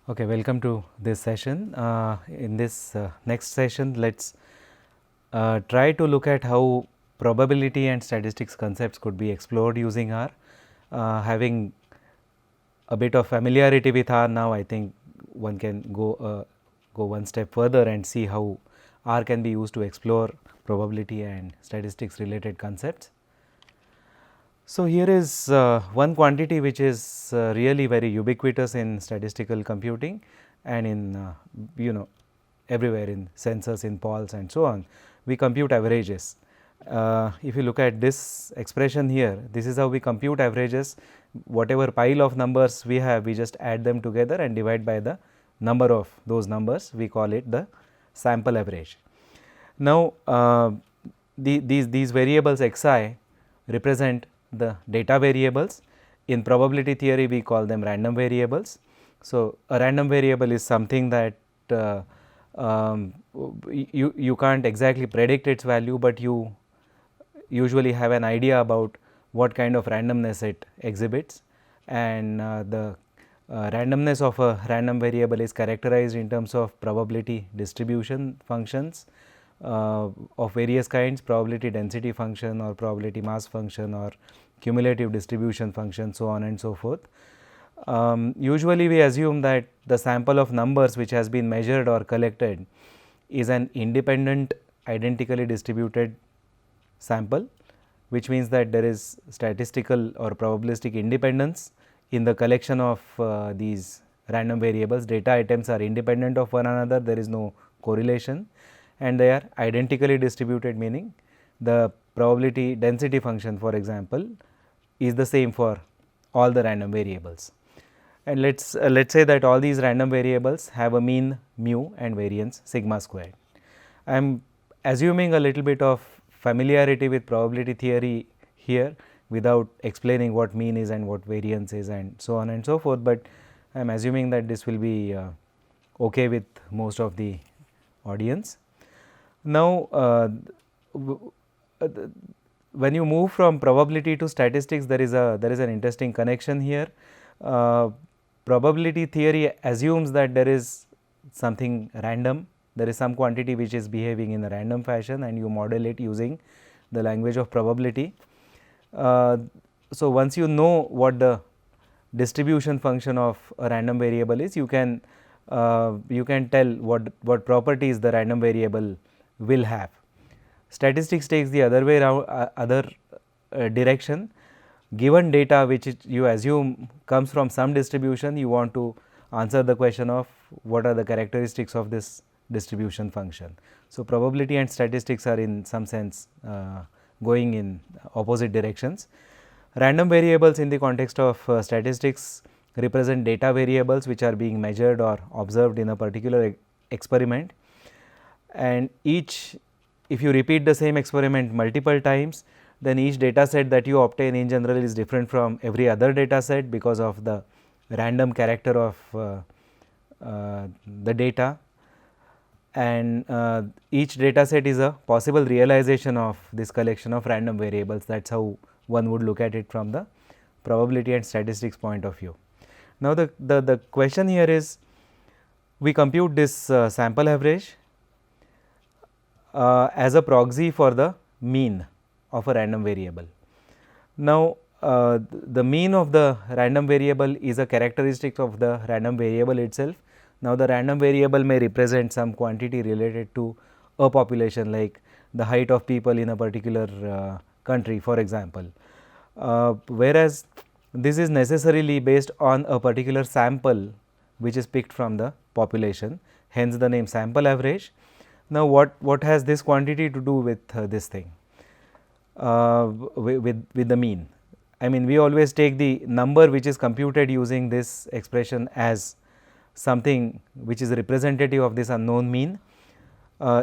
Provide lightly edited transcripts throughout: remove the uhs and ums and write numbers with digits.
Okay, welcome to this session. In this next session, let's try to look at how probability and statistics concepts could be explored using R. Having a bit of familiarity with R now, I think one can go one step further and see how R can be used to explore probability and statistics related concepts. So, here is one quantity which is really very ubiquitous in statistical computing and in everywhere in sensors, in polls and so on. We compute averages. If you look at this expression here, this is how we compute averages. Whatever pile of numbers we have, we just add them together and divide by the number of those numbers. We call it the sample average. Now, these variables xi represent the data variables. In probability theory, we call them random variables. So, a random variable is something that you can't exactly predict its value, but you usually have an idea about what kind of randomness it exhibits, and the randomness of a random variable is characterized in terms of probability distribution functions of various kinds, probability density function or probability mass function or cumulative distribution function, so on and so forth. Usually we assume that the sample of numbers which has been measured or collected is an independent identically distributed sample, which means that there is statistical or probabilistic independence in the collection of these random variables. Data items are independent of one another, there is no correlation, and they are identically distributed, meaning the probability density function, for example, is the same for all the random variables. And let's say that all these random variables have a mean mu and variance sigma squared. I am assuming a little bit of familiarity with probability theory here without explaining what mean is and what variance is and so on and so forth, but I am assuming that this will be okay with most of the audience. Now, when you move from probability to statistics, there is an interesting connection here. Probability theory assumes that there is something random, there is some quantity which is behaving in a random fashion, and you model it using the language of probability. So, once you know what the distribution function of a random variable is, you can tell what properties the random variable will have. Statistics takes the other way around, direction. Given data which you assume comes from some distribution, you want to answer the question of what are the characteristics of this distribution function. So, probability and statistics are in some sense going in opposite directions. Random variables in the context of statistics represent data variables which are being measured or observed in a particular experiment, and if you repeat the same experiment multiple times, then each data set that you obtain in general is different from every other data set because of the random character of the data, and each data set is a possible realization of this collection of random variables. That is how one would look at it from the probability and statistics point of view. Now, the question here is, we compute this sample average as a proxy for the mean of a random variable. Now, the mean of the random variable is a characteristic of the random variable itself. Now, the random variable may represent some quantity related to a population, like the height of people in a particular country, for example, whereas this is necessarily based on a particular sample which is picked from the population, hence the name sample average. Now, what has this quantity to do with this thing, with the mean? I mean, we always take the number which is computed using this expression as something which is representative of this unknown mean.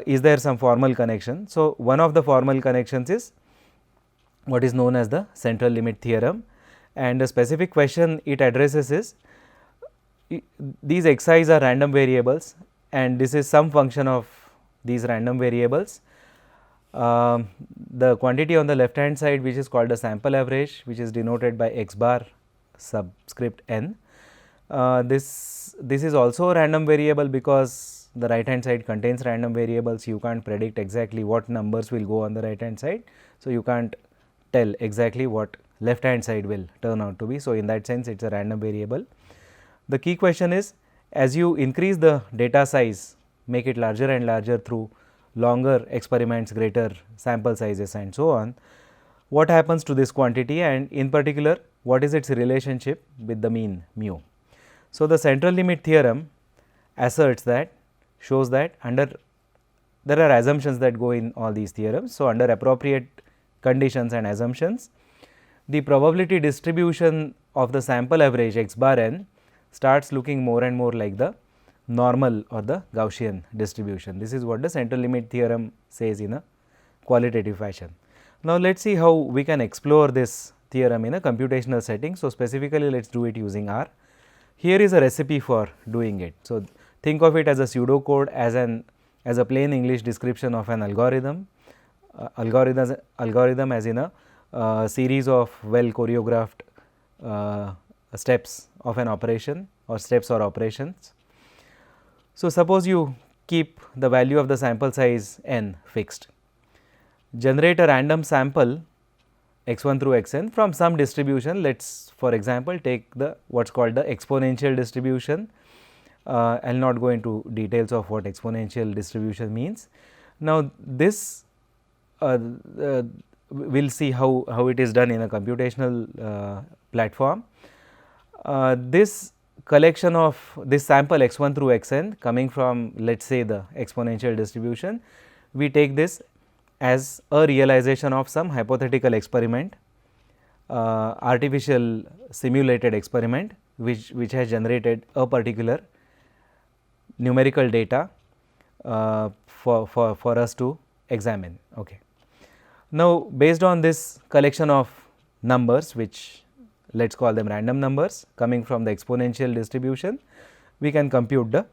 Is there some formal connection? So, one of the formal connections is what is known as the central limit theorem, and the specific question it addresses is, these xi's are random variables and this is some function of these random variables. The quantity on the left hand side, which is called the sample average, which is denoted by x bar subscript n, This is also a random variable because the right hand side contains random variables. You can't predict exactly what numbers will go on the right hand side. So, you can't tell exactly what left hand side will turn out to be. So, in that sense it is a random variable. The key question is, as you increase the data size, make it larger and larger through longer experiments, greater sample sizes and so on, what happens to this quantity, and in particular what is its relationship with the mean mu. So, the central limit theorem asserts that, shows that there are assumptions that go in all these theorems. So, under appropriate conditions and assumptions, the probability distribution of the sample average x bar n starts looking more and more like the normal or the Gaussian distribution. This is what the central limit theorem says in a qualitative fashion. Now, let us see how we can explore this theorem in a computational setting. So, specifically let us do it using R. Here is a recipe for doing it. So, think of it as a pseudocode, as a plain English description of an algorithm. Algorithm as in a series of well choreographed steps of an operation or steps or operations. So, suppose you keep the value of the sample size n fixed, generate a random sample x 1 through x n from some distribution. Let us for example, take the what is called the exponential distribution. I will not go into details of what exponential distribution means. Now, this we will see how it is done in a computational platform. This collection of this sample x 1 through x n coming from, let us say, the exponential distribution, we take this as a realization of some hypothetical experiment, artificial simulated experiment which has generated a particular numerical data for us to examine. Okay. Now, based on this collection of numbers, which let us call them random numbers coming from the exponential distribution, we can compute the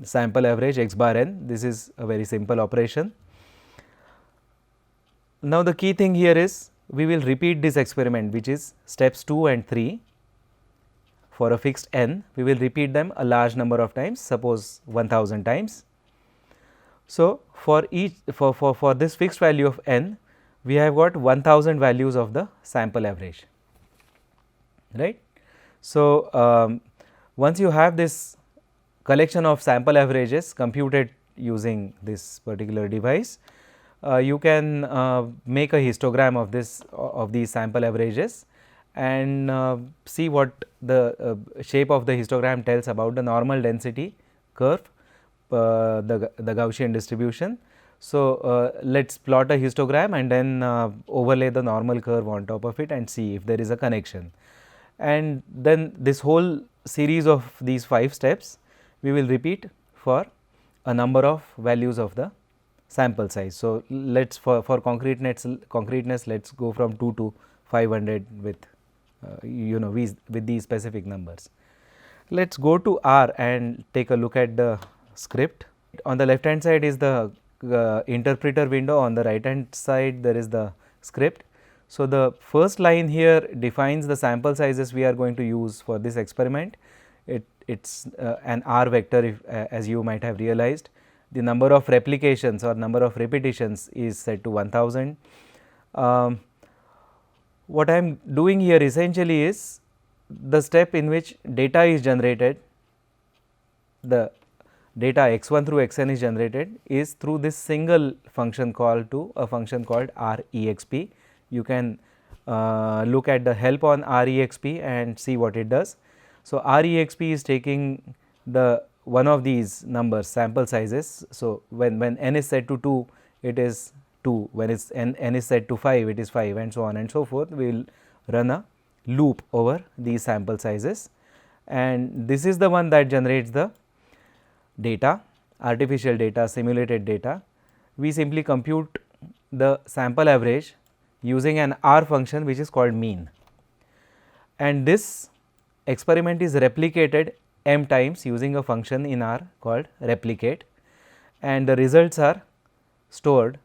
sample average x bar n. This is a very simple operation. Now, the key thing here is we will repeat this experiment, which is steps 2 and 3 for a fixed n. We will repeat them a large number of times, suppose 1000 times. So, for each for this fixed value of n, we have got 1000 values of the sample average, right. So, once you have this collection of sample averages computed using this particular device, you can make a histogram of these sample averages and see what the shape of the histogram tells about the normal density curve, the Gaussian distribution. So, let us plot a histogram and then overlay the normal curve on top of it and see if there is a connection. And then this whole series of these 5 steps we will repeat for a number of values of the sample size. So, let us for concreteness let us go from 2 to 500 with with these specific numbers. Let us go to R and take a look at the script. On the left hand side is the interpreter window, on the right hand side there is the script. So, the first line here defines the sample sizes we are going to use for this experiment. It is an R vector, if, as you might have realized. The number of replications or number of repetitions is set to 1000. What I am doing here essentially is the step in which data is generated, the data x 1 through x n is generated is through this single function call to a function called REXP. You can look at the help on REXP and see what it does. So, REXP is taking the one of these numbers sample sizes. So, when n is set to 2 it is 2, when n is set to 5 it is 5 and so on and so forth. We will run a loop over these sample sizes and this is the one that generates the data, artificial data, simulated data. We simply compute the sample average using an R function which is called mean, and this experiment is replicated m times using a function in R called replicate, and the results are stored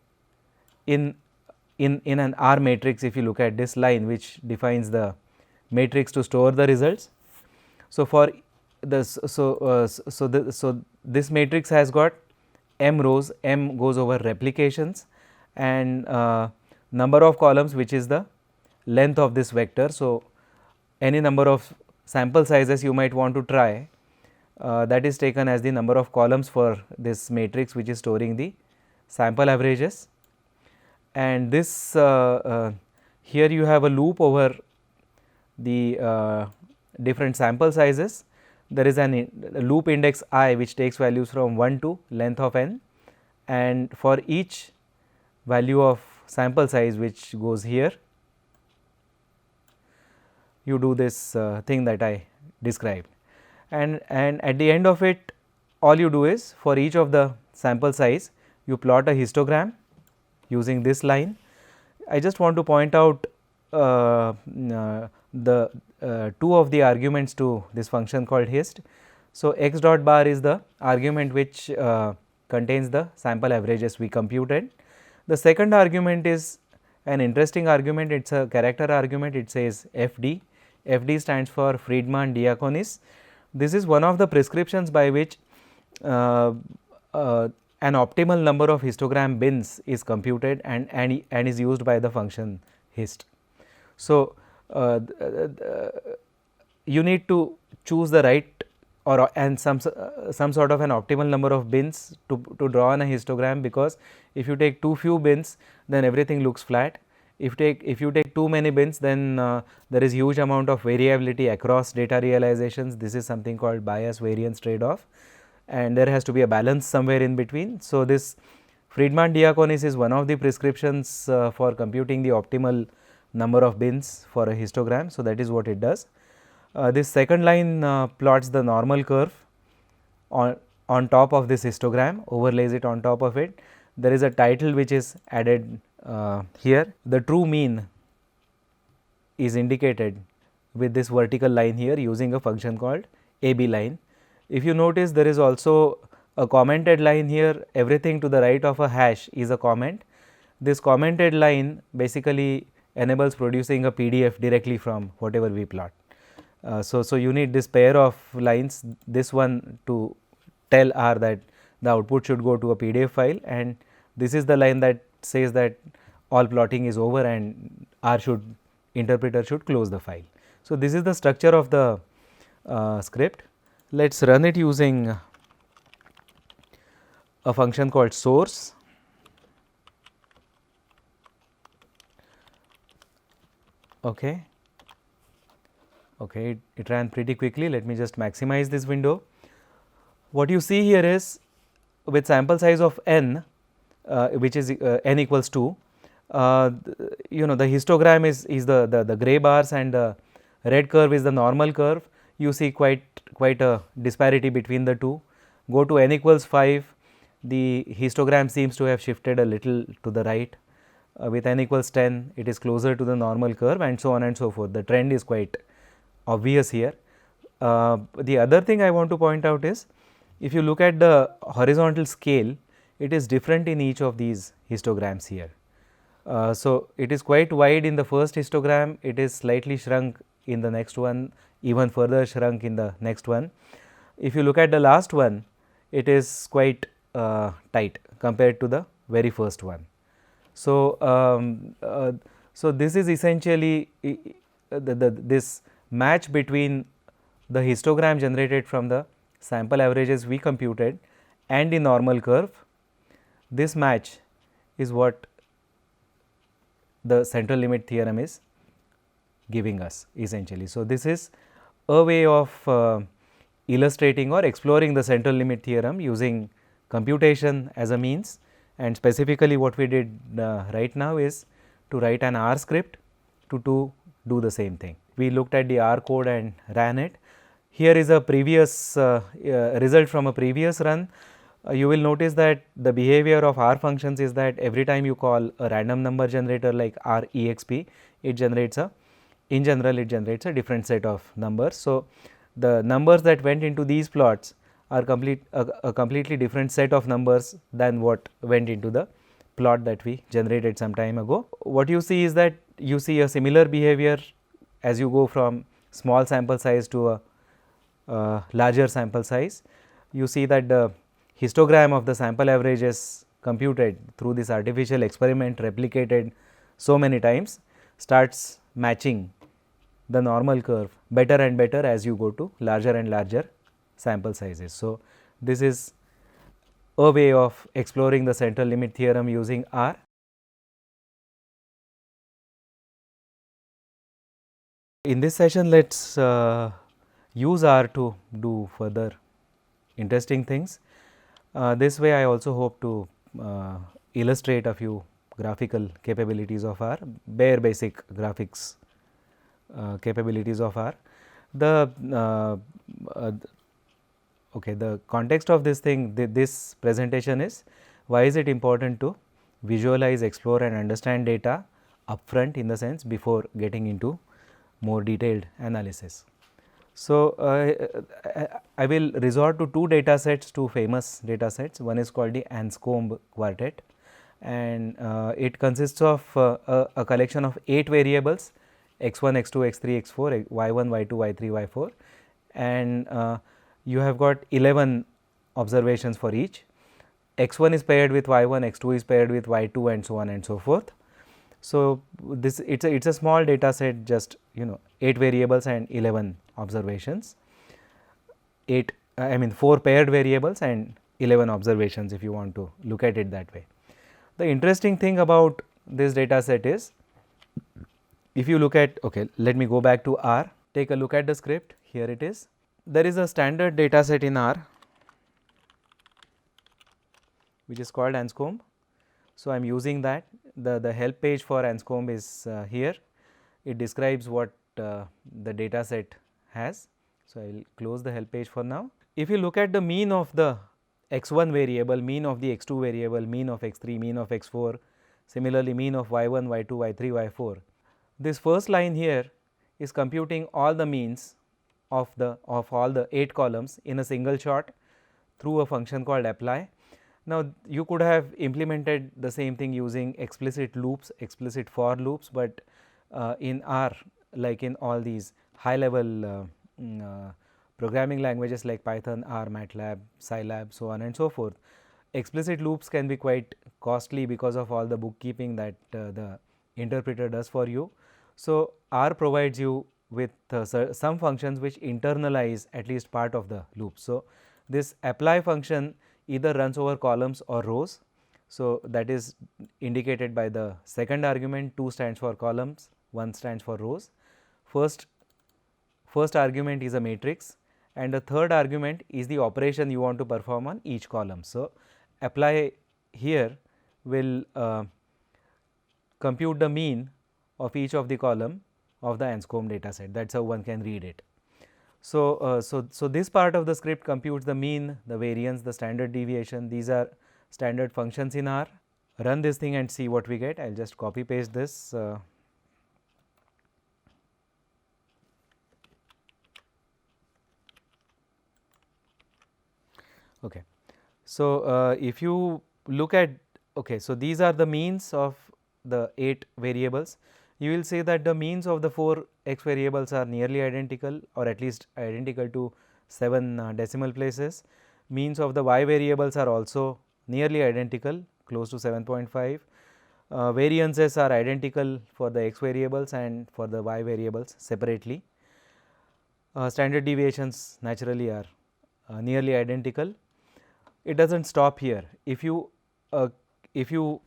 in an R matrix. If you look at this line which defines the matrix to store the results. So, for so this matrix has got m rows, m goes over replications, and number of columns, which is the length of this vector. So, any number of sample sizes you might want to try, that is taken as the number of columns for this matrix, which is storing the sample averages. And this here you have a loop over the different sample sizes. There is a loop index I, which takes values from 1 to length of n, and for each value of sample size which goes here, you do this thing that I described, and at the end of it, all you do is, for each of the sample size, you plot a histogram using this line. I just want to point out the two of the arguments to this function called hist. So, x dot bar is the argument which contains the sample averages we computed. The second argument is an interesting argument, it is a character argument, it says FD. FD stands for Friedman-Diaconis. This is one of the prescriptions by which an optimal number of histogram bins is computed and is used by the function hist. So, you need to choose the right or and some sort of an optimal number of bins to draw on a histogram, because if you take too few bins, then everything looks flat. If you take too many bins, then there is huge amount of variability across data realizations. This is something called bias variance trade off, and there has to be a balance somewhere in between. So, this Friedman-Diaconis is one of the prescriptions for computing the optimal number of bins for a histogram. So, that is what it does. This second line plots the normal curve on top of this histogram, overlays it on top of it. There is a title which is added here. The true mean is indicated with this vertical line here using a function called AB line. If you notice, there is also a commented line here. Everything to the right of a hash is a comment. This commented line basically enables producing a PDF directly from whatever we plot. So, you need this pair of lines, this one to tell R that the output should go to a PDF file, and this is the line that says that all plotting is over and interpreter should close the file. So, this is the structure of the script. Let us run it using a function called source. Okay. It ran pretty quickly. Let me just maximize this window. What you see here is, with sample size of n, which is n equals 2, the histogram is the gray bars and the red curve is the normal curve. You see quite a disparity between the two. Go to n equals 5, the histogram seems to have shifted a little to the right. With n equals 10, it is closer to the normal curve, and so on and so forth. The trend is quite obvious here. The other thing I want to point out is, if you look at the horizontal scale, it is different in each of these histograms here. So, it is quite wide in the first histogram, it is slightly shrunk in the next one, even further shrunk in the next one. If you look at the last one, it is quite tight compared to the very first one. So, so this is essentially this match between the histogram generated from the sample averages we computed and the normal curve. This match is what the central limit theorem is giving us essentially. So, this is a way of illustrating or exploring the central limit theorem using computation as a means, and specifically what we did right now is to write an R script to do the same thing. We looked at the R code and ran it. Here is a previous result from a previous run. You will notice that the behavior of R functions is that every time you call a random number generator like REXP, it generates in general it generates a different set of numbers. So, the numbers that went into these plots are a completely different set of numbers than what went into the plot that we generated some time ago. What you see is that you see a similar behavior as you go from small sample size to a larger sample size, you see that the histogram of the sample average is computed through this artificial experiment replicated so many times starts matching the normal curve better and better as you go to larger and larger sample sizes. So, this is a way of exploring the central limit theorem using R. In this session, let us use R to do further interesting things. This way I also hope to illustrate a few graphical capabilities of R, bare basic graphics capabilities of R. The the context of this thing, this presentation is why is it important to visualize, explore and understand data upfront, in the sense before getting into more detailed analysis. So, I will resort to two data sets, two famous data sets. One is called the Anscombe quartet, and it consists of a collection of 8 variables x1, x2, x3, x4, y1, y2, y3, y4, and you have got 11 observations for each. x1 is paired with y1, x2 is paired with y2 and so on and so forth. So, this it's a small data set, just 8 variables and 11 observations, 4 paired variables and 11 observations, if you want to look at it that way. The interesting thing about this data set is, if you look at, let me go back to R, take a look at the script, here it is. There is a standard data set in R which is called Anscombe. So, I am using that. The help page for Anscombe is here. It describes what the data set has. So, I will close the help page for now. If you look at the mean of the x1 variable, mean of the x2 variable, mean of x3, mean of x4, similarly mean of y1, y2, y3, y4, this first line here is computing all the means of all the 8 columns in a single shot through a function called apply. Now, you could have implemented the same thing using explicit loops, explicit for loops, but in R, like in all these high level programming languages like Python, R, MATLAB, Scilab, so on and so forth, explicit loops can be quite costly because of all the bookkeeping that the interpreter does for you. So, R provides you with some functions which internalize at least part of the loop. So, this apply function either runs over columns or rows. So, that is indicated by the second argument, 2 stands for columns, 1 stands for rows. First argument is a matrix, and the third argument is the operation you want to perform on each column. So, apply here will compute the mean of each of the column of the Anscombe data set. That is how one can read it. So, so this part of the script computes the mean, the variance, the standard deviation. These are standard functions in R. Run this thing and see what we get. I will just copy paste this. Okay. So, if you look at, so these are the means of the 8 variables. You will say that the means of the 4 x variables are nearly identical, or at least identical to 7 decimal places. Means of the y variables are also nearly identical, close to 7.5. Variances are identical for the x variables and for the y variables separately. Standard deviations naturally are nearly identical. It does not stop here. If you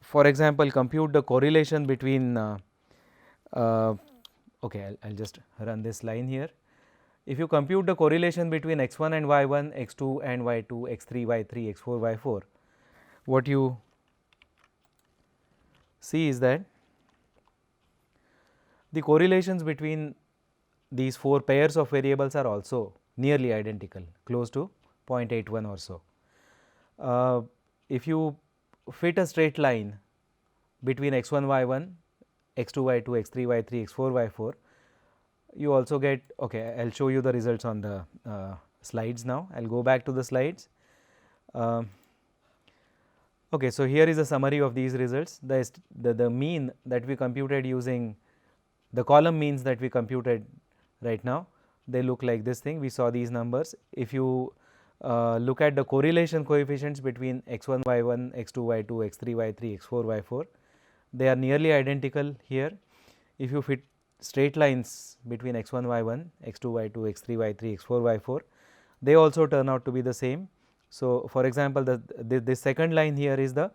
for example compute the correlation between I will just run this line here. If you compute the correlation between x1 and y1, x2 and y2, x3, y3, x4, y4, what you see is that the correlations between these 4 pairs of variables are also nearly identical, close to 0.81 or so. If you fit a straight line between x1, y1, x2, y2, x3, y3, x4, y4, you also get, I will show you the results on the slides now. I will go back to the slides. So, here is a summary of these results. The mean that we computed using the column means that we computed right now they look like this thing. We saw these numbers. If you look at the correlation coefficients between x1, y1, x2, y2, x3, y3, x4, y4, they are nearly identical here. If you fit straight lines between x1, y1, x2, y2, x3, y3, x4, y4, they also turn out to be the same. So, for example, the second line here is the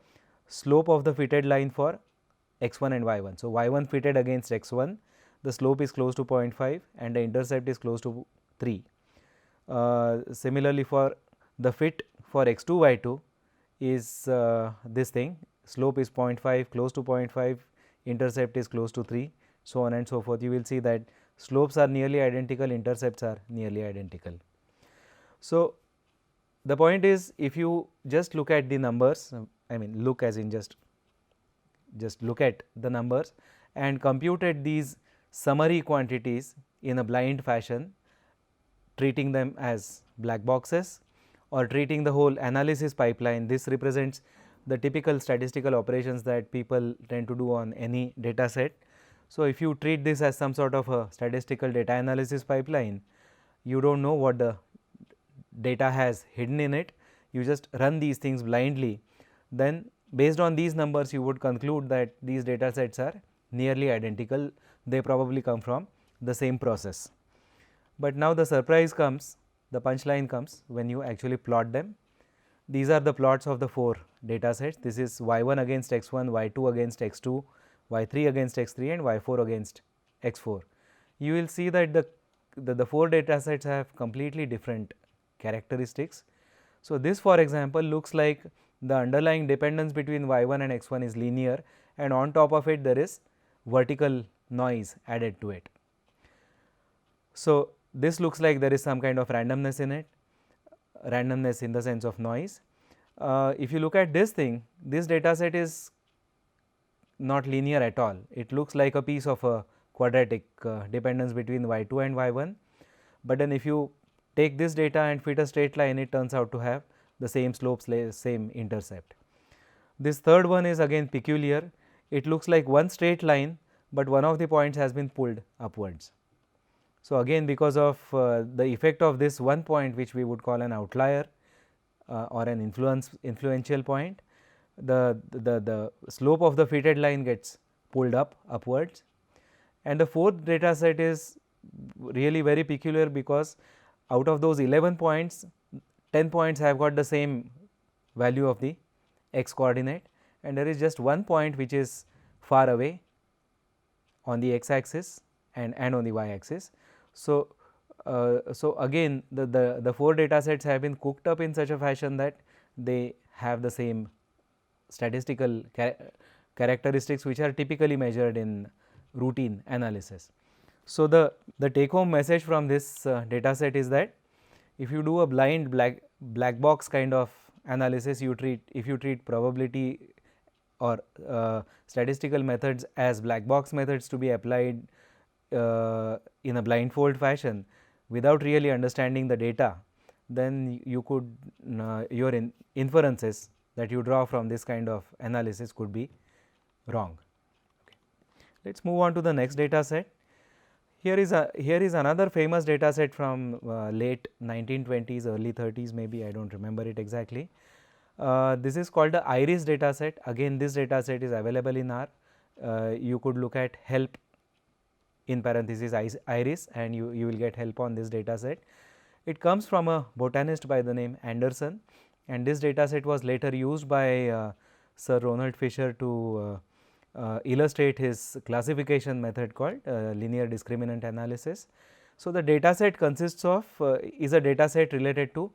slope of the fitted line for x1 and y1. So, y1 fitted against x1, the slope is close to 0.5 and the intercept is close to 3. Similarly, for the fit for x2, y2 is this thing, slope is 0.5, close to 0.5, intercept is close to 3, so on and so forth. You will see that slopes are nearly identical, intercepts are nearly identical. So, the point is, if you just look at the numbers, I mean look as in just look at the numbers and computed these summary quantities in a blind fashion, treating them as black boxes or treating the whole analysis pipeline. This represents the typical statistical operations that people tend to do on any data set. So, if you treat this as some sort of a statistical data analysis pipeline, you do not know what the data has hidden in it, you just run these things blindly, then based on these numbers you would conclude that these data sets are nearly identical, they probably come from the same process. But now the surprise comes, the punchline comes when you actually plot them. These are the plots of the 4 data sets. This is y1 against x1, y2 against x2, y3 against x3 and y4 against x4. You will see that the 4 data sets have completely different characteristics. So, this for example looks like the underlying dependence between y1 and x1 is linear and on top of it there is vertical noise added to it. So, this looks like there is some kind of randomness in it, randomness in the sense of noise. If you look at this thing, this data set is not linear at all. It looks like a piece of a quadratic dependence between y2 and y1, but then if you take this data and fit a straight line, it turns out to have the same slopes, same intercept. This third one is again peculiar. It looks like one straight line, but one of the points has been pulled upwards. So, again because of the effect of this one point, which we would call an outlier or an influential point, the slope of the fitted line gets pulled upwards. And the fourth data set is really very peculiar because out of those 11 points, 10 points have got the same value of the x coordinate and there is just one point which is far away on the x axis and on the y axis. So, again the 4 data sets have been cooked up in such a fashion that they have the same statistical characteristics which are typically measured in routine analysis. So, the take home message from this data set is that if you do a blind black box kind of analysis, if you treat probability or statistical methods as black box methods to be applied in a blindfold fashion without really understanding the data, then you could your inferences that you draw from this kind of analysis could be wrong. Okay. Let us move on to the next data set. Here is another famous data set from late 1920s, early 30s maybe, I do not remember it exactly. This is called the IRIS data set. Again this data set is available in R. You could look at help in parenthesis IRIS and you will get help on this data set. It comes from a botanist by the name Anderson and this data set was later used by Sir Ronald Fisher to illustrate his classification method called linear discriminant analysis. So, the data set consists of is a data set related to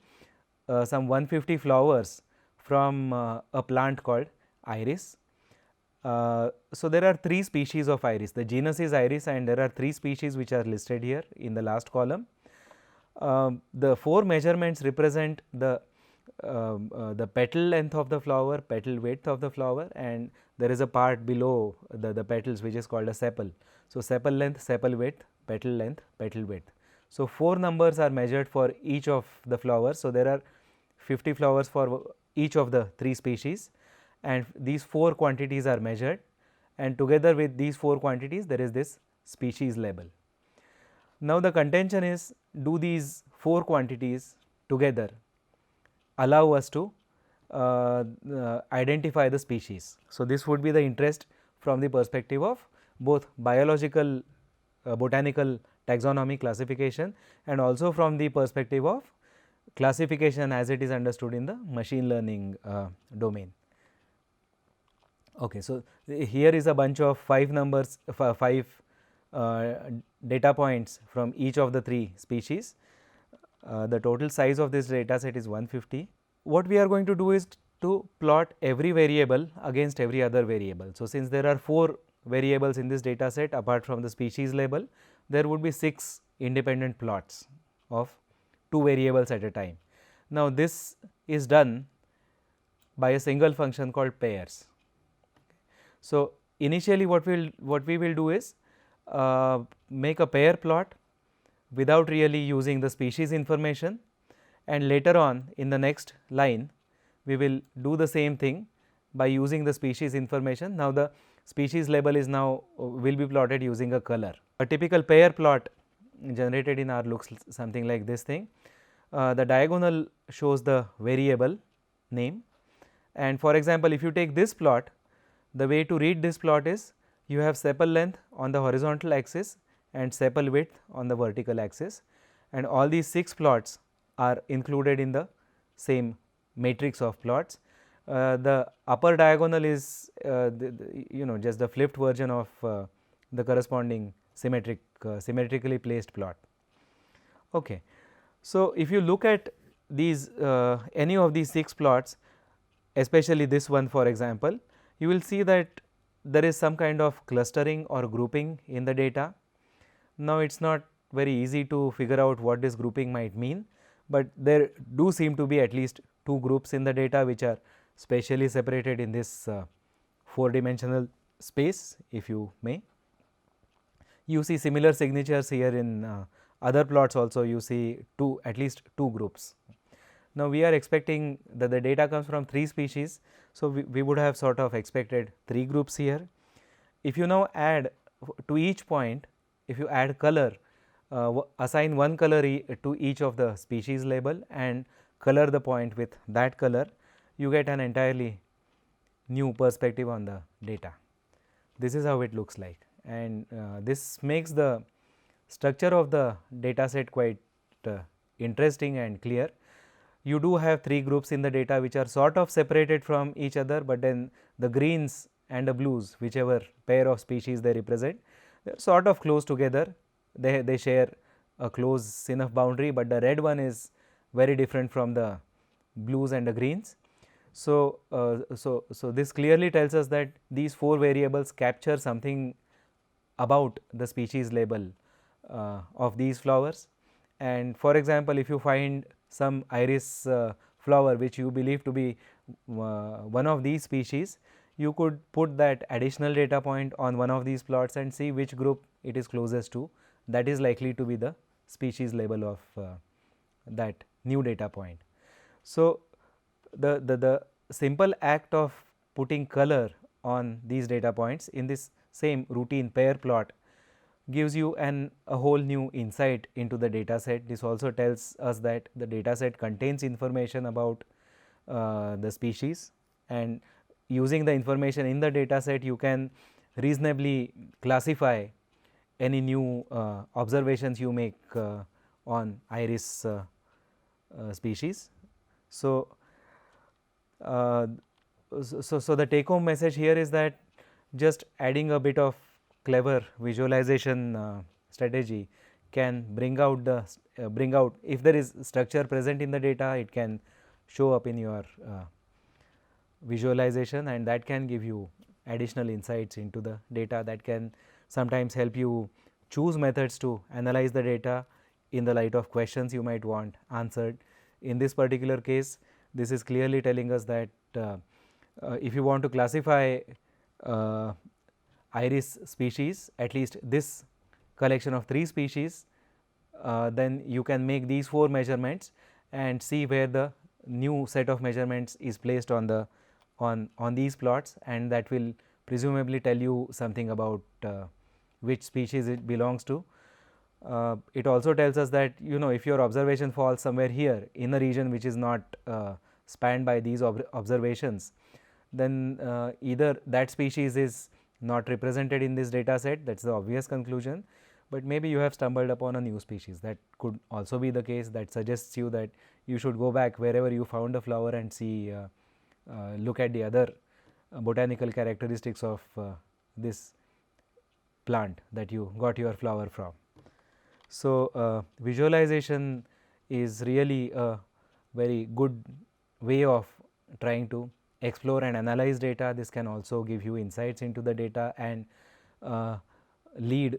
some 150 flowers from a plant called iris. So, there are 3 species of iris, the genus is iris and there are 3 species which are listed here in the last column. The 4 measurements represent the petal length of the flower, petal width of the flower and there is a part below the petals which is called a sepal. So, sepal length, sepal width, petal length, petal width. So, 4 numbers are measured for each of the flowers. So, there are 50 flowers for each of the 3 species and these 4 quantities are measured and together with these 4 quantities there is this species label. Now, the contention is, do these 4 quantities together allow us to identify the species. So, this would be the interest from the perspective of both biological botanical taxonomy classification and also from the perspective of classification as it is understood in the machine learning domain. Okay, so, here is a bunch of 5 numbers, 5 data points from each of the 3 species. The total size of this data set is 150. What we are going to do is to plot every variable against every other variable. So, since there are 4 variables in this data set apart from the species label, there would be 6 independent plots of 2 variables at a time. Now, this is done by a single function called pairs. So, initially what we will do is make a pair plot without really using the species information, and later on in the next line we will do the same thing by using the species information. Now, the species label is now will be plotted using a color. A typical pair plot generated in R looks something like this thing. The diagonal shows the variable name, and for example, if you take this plot, the way to read this plot is you have sepal length on the horizontal axis and sepal width on the vertical axis, and all these 6 plots are included in the same matrix of plots. The upper diagonal is just the flipped version of the corresponding symmetrically placed plot. Okay. So, if you look at these any of these 6 plots, especially this one for example, you will see that there is some kind of clustering or grouping in the data. Now, it is not very easy to figure out what this grouping might mean, but there do seem to be at least 2 groups in the data which are spatially separated in this 4 dimensional space, if you may. You see similar signatures here in other plots also, you see at least 2 groups. Now, we are expecting that the data comes from 3 species. So, we would have sort of expected 3 groups here. If you now add to each point, if you add color, assign one color to each of the species label and color the point with that color, you get an entirely new perspective on the data. This is how it looks like, and this makes the structure of the data set quite interesting and clear. You do have 3 groups in the data which are sort of separated from each other, but then the greens and the blues, whichever pair of species they represent, they are sort of close together. They share a close enough boundary, but the red one is very different from the blues and the greens. So, so this clearly tells us that these 4 variables capture something about the species label of these flowers. And for example, if you find some iris flower which you believe to be one of these species, you could put that additional data point on one of these plots and see which group it is closest to. That is likely to be the species label of that new data point. So, the simple act of putting color on these data points in this same routine pair plot gives you a whole new insight into the data set. This also tells us that the data set contains information about the species, and using the information in the data set you can reasonably classify any new observations you make on iris species. So, so the take home message here is that just adding a bit of clever visualization strategy can bring out if there is structure present in the data, it can show up in your visualization, and that can give you additional insights into the data that can sometimes help you choose methods to analyze the data in the light of questions you might want answered. In this particular case, this is clearly telling us that if you want to classify iris species, at least this collection of 3 species, then you can make these 4 measurements and see where the new set of measurements is placed on the on these plots, and that will presumably tell you something about which species it belongs to. It also tells us that if your observation falls somewhere here in a region which is not spanned by these observations, then either that species is not represented in this data set, that is the obvious conclusion, but maybe you have stumbled upon a new species. That could also be the case. That suggests you that you should go back wherever you found a flower and see, look at the other botanical characteristics of this plant that you got your flower from. So, visualization is really a very good way of trying to explore and analyze data. This can also give you insights into the data and lead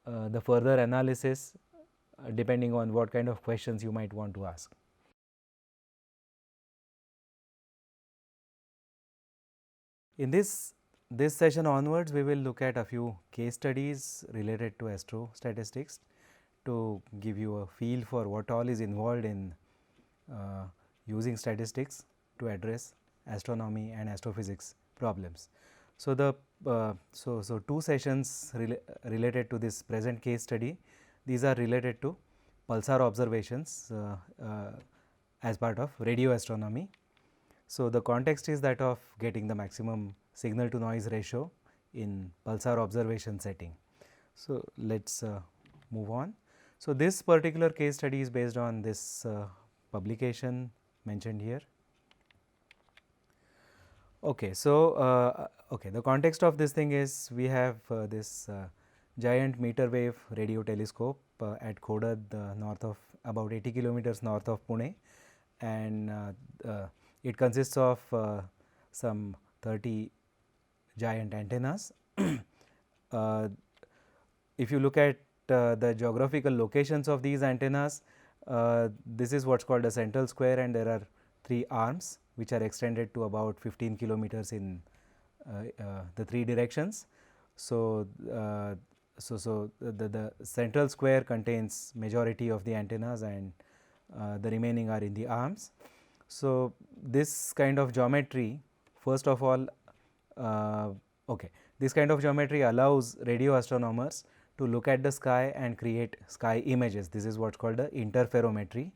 the further analysis depending on what kind of questions you might want to ask. In this session onwards, we will look at a few case studies related to astrostatistics to give you a feel for what all is involved in using statistics to address astronomy and astrophysics problems. So, the so two sessions related to this present case study. These are related to pulsar observations as part of radio astronomy. So, the context is that of getting the maximum signal to noise ratio in pulsar observation setting. So, let us move on. So, this particular case study is based on this publication mentioned here. Okay, so the context of this thing is we have this giant meter wave radio telescope at Khodad, north of about 80 kilometers north of Pune, and it consists of some 30 giant antennas. If you look at the geographical locations of these antennas, this is what is called a central square, and there are 3 arms which are extended to about 15 kilometers in the 3 directions. So, the central square contains majority of the antennas, and the remaining are in the arms. So, this kind of geometry, first of all, this kind of geometry allows radio astronomers to look at the sky and create sky images. This is what is called the interferometry,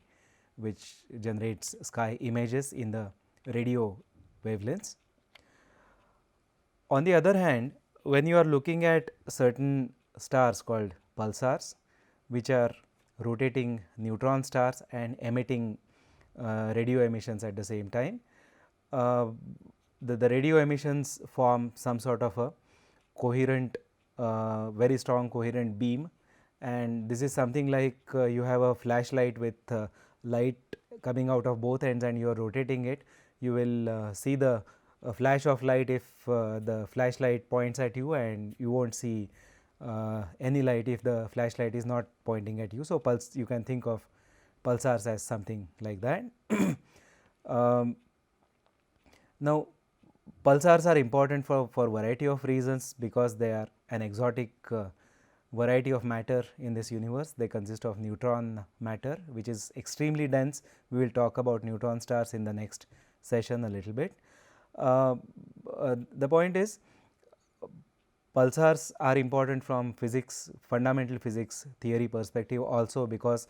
which generates sky images in the radio wavelengths. On the other hand, when you are looking at certain stars called pulsars, which are rotating neutron stars and emitting radio emissions at the same time, the radio emissions form some sort of a coherent, very strong coherent beam, and this is something like you have a flashlight with light coming out of both ends and you are rotating it. You will see the flash of light if the flashlight points at you, and you will not see any light if the flashlight is not pointing at you. So, you can think of pulsars as something like that. Now, pulsars are important for variety of reasons, because they are an exotic variety of matter in this universe. They consist of neutron matter, which is extremely dense. We will talk about neutron stars in the next session a little bit. The point is, pulsars are important from physics, fundamental physics theory perspective also, because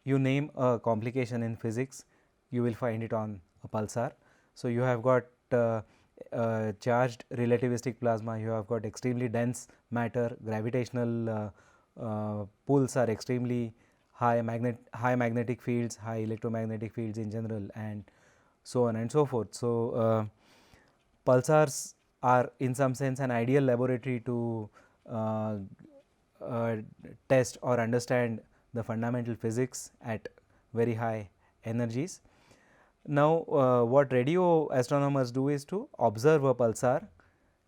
you name a complication in physics, you will find it on a pulsar. So, you have got charged relativistic plasma, you have got extremely dense matter, gravitational pulls are extremely high, magnetic fields, high electromagnetic fields in general, and so on and so forth. So, pulsars are in some sense an ideal laboratory to test or understand the fundamental physics at very high energies. Now, what radio astronomers do is to observe a pulsar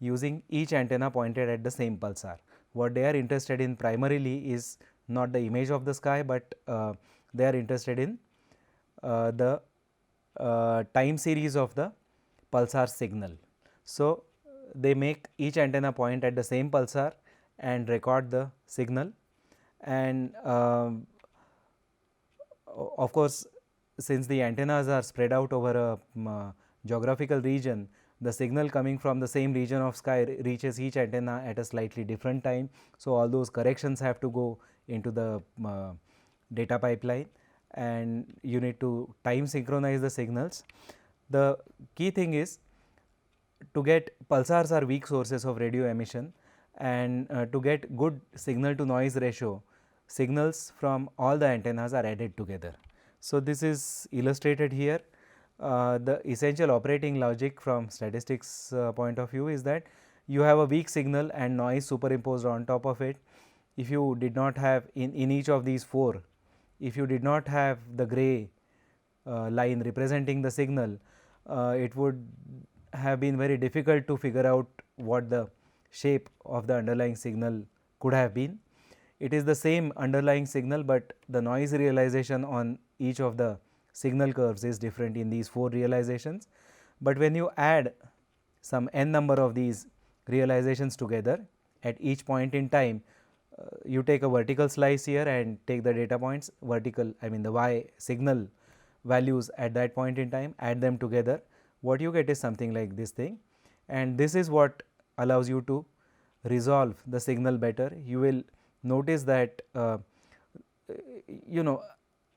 using each antenna pointed at the same pulsar. What they are interested in primarily is not the image of the sky, but they are interested in the time series of the pulsar signal. So, they make each antenna point at the same pulsar and record the signal, and of course, since the antennas are spread out over a geographical region, the signal coming from the same region of sky reaches each antenna at a slightly different time. So, all those corrections have to go into the data pipeline, and you need to time synchronize the signals. The key thing is to get pulsars are weak sources of radio emission, and to get good signal to noise ratio, signals from all the antennas are added together. So, this is illustrated here. The essential operating logic from statistics point of view is that you have a weak signal and noise superimposed on top of it. If you did not have in each of these 4, if you did not have the gray line representing the signal, it would have been very difficult to figure out what the shape of the underlying signal could have been. It is the same underlying signal, but the noise realization on each of the signal curves is different in these 4 realizations. But when you add some n number of these realizations together at each point in time, you take a vertical slice here and take the data points vertical, I mean the y signal values at that point in time, add them together, what you get is something like this thing, and this is what allows you to resolve the signal better. You will notice that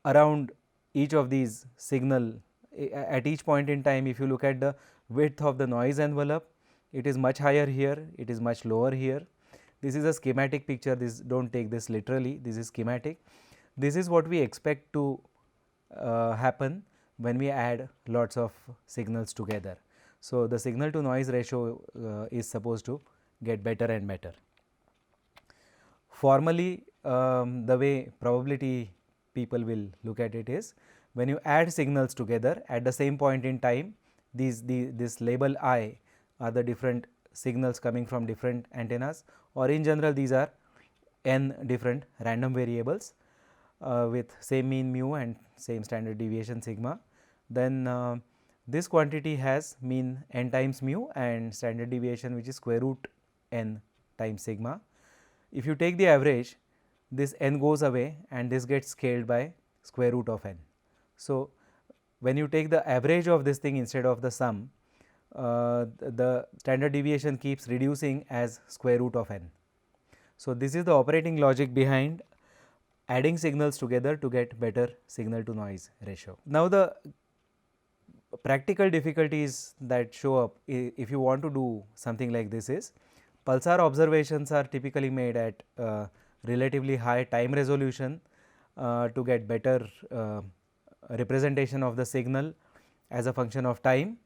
around each of these signal at each point in time, if you look at the width of the noise envelope, it is much higher here, it is much lower here. This is a schematic picture, this do not take this literally, this is schematic. This is what we expect to happen when we add lots of signals together. So, the signal to noise ratio is supposed to get better and better. Formally, the way probability people will look at it is, when you add signals together at the same point in time, this label I are the different signals coming from different antennas, or in general these are n different random variables with same mean mu and same standard deviation sigma. Then this quantity has mean n times mu and standard deviation which is square root n times sigma. If you take the average, this n goes away and this gets scaled by square root of n. So, when you take the average of this thing instead of the sum, the standard deviation keeps reducing as square root of n. So, this is the operating logic behind adding signals together to get better signal to noise ratio. Now, the practical difficulties that show up if you want to do something like this is, pulsar observations are typically made at relatively high time resolution to get better representation of the signal as a function of time.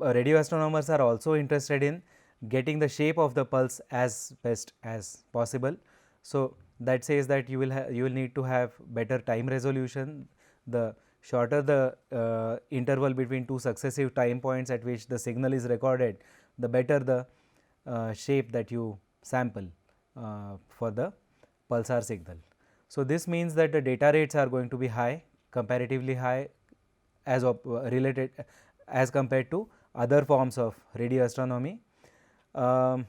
Radio astronomers are also interested in getting the shape of the pulse as best as possible. So, that says that you will need to have better time resolution. The shorter the interval between 2 successive time points at which the signal is recorded, the better the shape that you sample for the pulsar signal. So, this means that the data rates are going to be high, comparatively high as related as compared to other forms of radio astronomy. Now,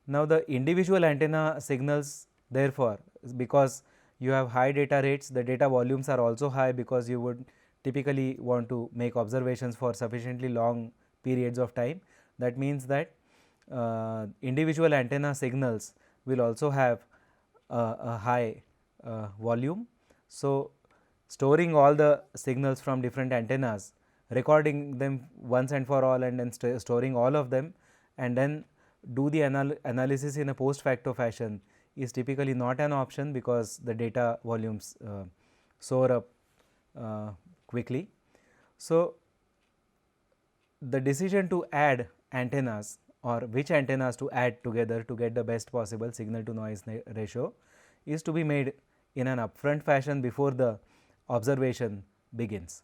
the individual antenna signals, therefore, because you have high data rates, the data volumes are also high, because you would typically want to make observations for sufficiently long periods of time. That means that individual antenna signals will also have a high volume. So, storing all the signals from different antennas, recording them once and for all, and then storing all of them, and then do the analysis in a post facto fashion is typically not an option, because the data volumes soar up quickly. So, the decision to add antennas, or which antennas to add together to get the best possible signal to noise ratio, is to be made in an upfront fashion before the observation begins.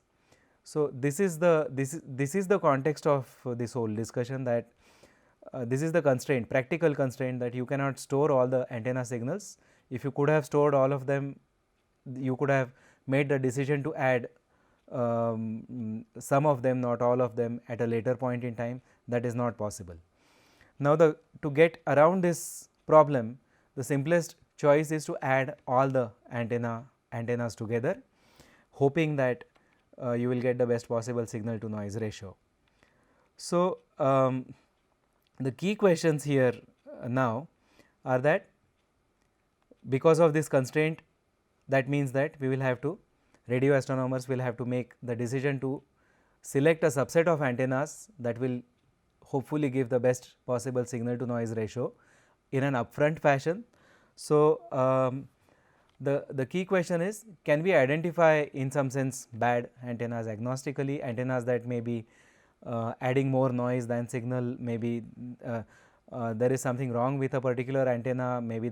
So, this is the context of this whole discussion, that this is the constraint, practical constraint, that you cannot store all the antenna signals. If you could have stored all of them, you could have made the decision to add some of them, not all of them, at a later point in time. That is not possible. Now, to get around this problem, the simplest choice is to add all the antennas together. hoping that you will get the best possible signal to noise ratio. So, the key questions here now are that because of this constraint, that means that we will have to, radio astronomers will have to make the decision to select a subset of antennas that will hopefully give the best possible signal to noise ratio in an upfront fashion. So, the key question is, can we identify in some sense bad antennas agnostically, antennas that may be adding more noise than signal, maybe there is something wrong with a particular antenna, maybe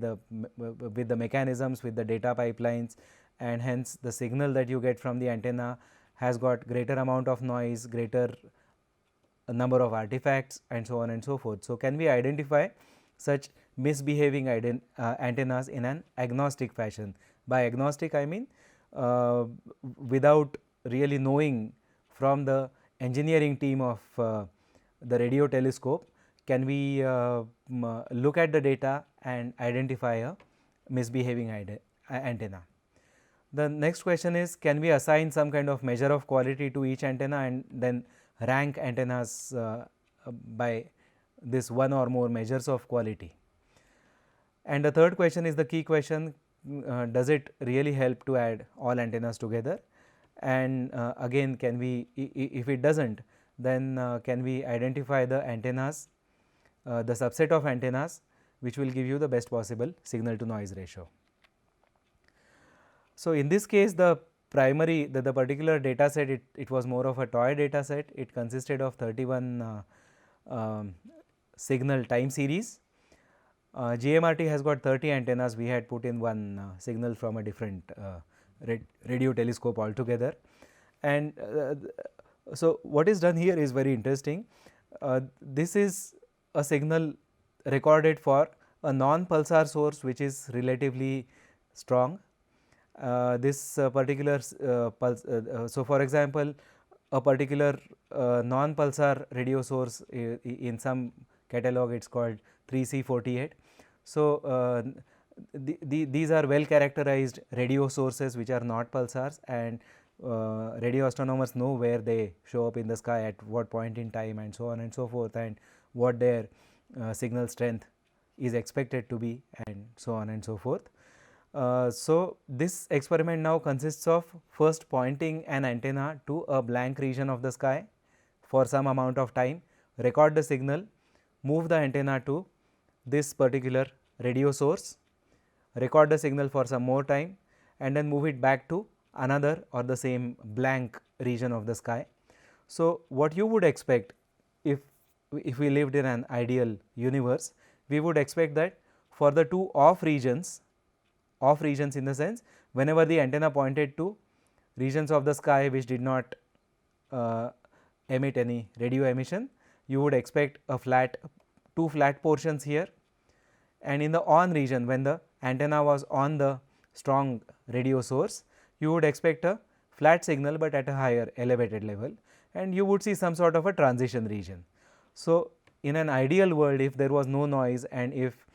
with the mechanisms, with the data pipelines, and hence the signal that you get from the antenna has got greater amount of noise, greater number of artifacts, and so on and so forth. So, can we identify such misbehaving antennas in an agnostic fashion? By agnostic, I mean without really knowing from the engineering team of the radio telescope, can we look at the data and identify a misbehaving antenna. The next question is, can we assign some kind of measure of quality to each antenna and then rank antennas by this one or more measures of quality. And the third question is the key question, does it really help to add all antennas together, and again can we, if it does not, then can we identify the antennas, the subset of antennas which will give you the best possible signal to noise ratio. So, in this case the primary, the particular data set, it was more of a toy data set. It consisted of 31 signal time series. GMRT has got 30 antennas. We had put in one signal from a different radio telescope altogether. And so, what is done here is very interesting. This is a signal recorded for a non-pulsar source which is relatively strong. This particular pulse, so for example, a particular non-pulsar radio source in some catalog, it is called 3C48. So, these are well characterized radio sources which are not pulsars, and radio astronomers know where they show up in the sky at what point in time, and so on and so forth, and what their signal strength is expected to be, and so on and so forth. So, this experiment now consists of first pointing an antenna to a blank region of the sky for some amount of time, record the signal, move the antenna to this particular radio source, record the signal for some more time, and then move it back to another or the same blank region of the sky. So, what you would expect if we lived in an ideal universe, we would expect that for the two off regions in the sense, whenever the antenna pointed to regions of the sky which did not emit any radio emission, you would expect a two flat portions here, and in the on region, when the antenna was on the strong radio source, you would expect a flat signal, but at a higher elevated level, and you would see some sort of a transition region. So, in an ideal world, if there was no noise and if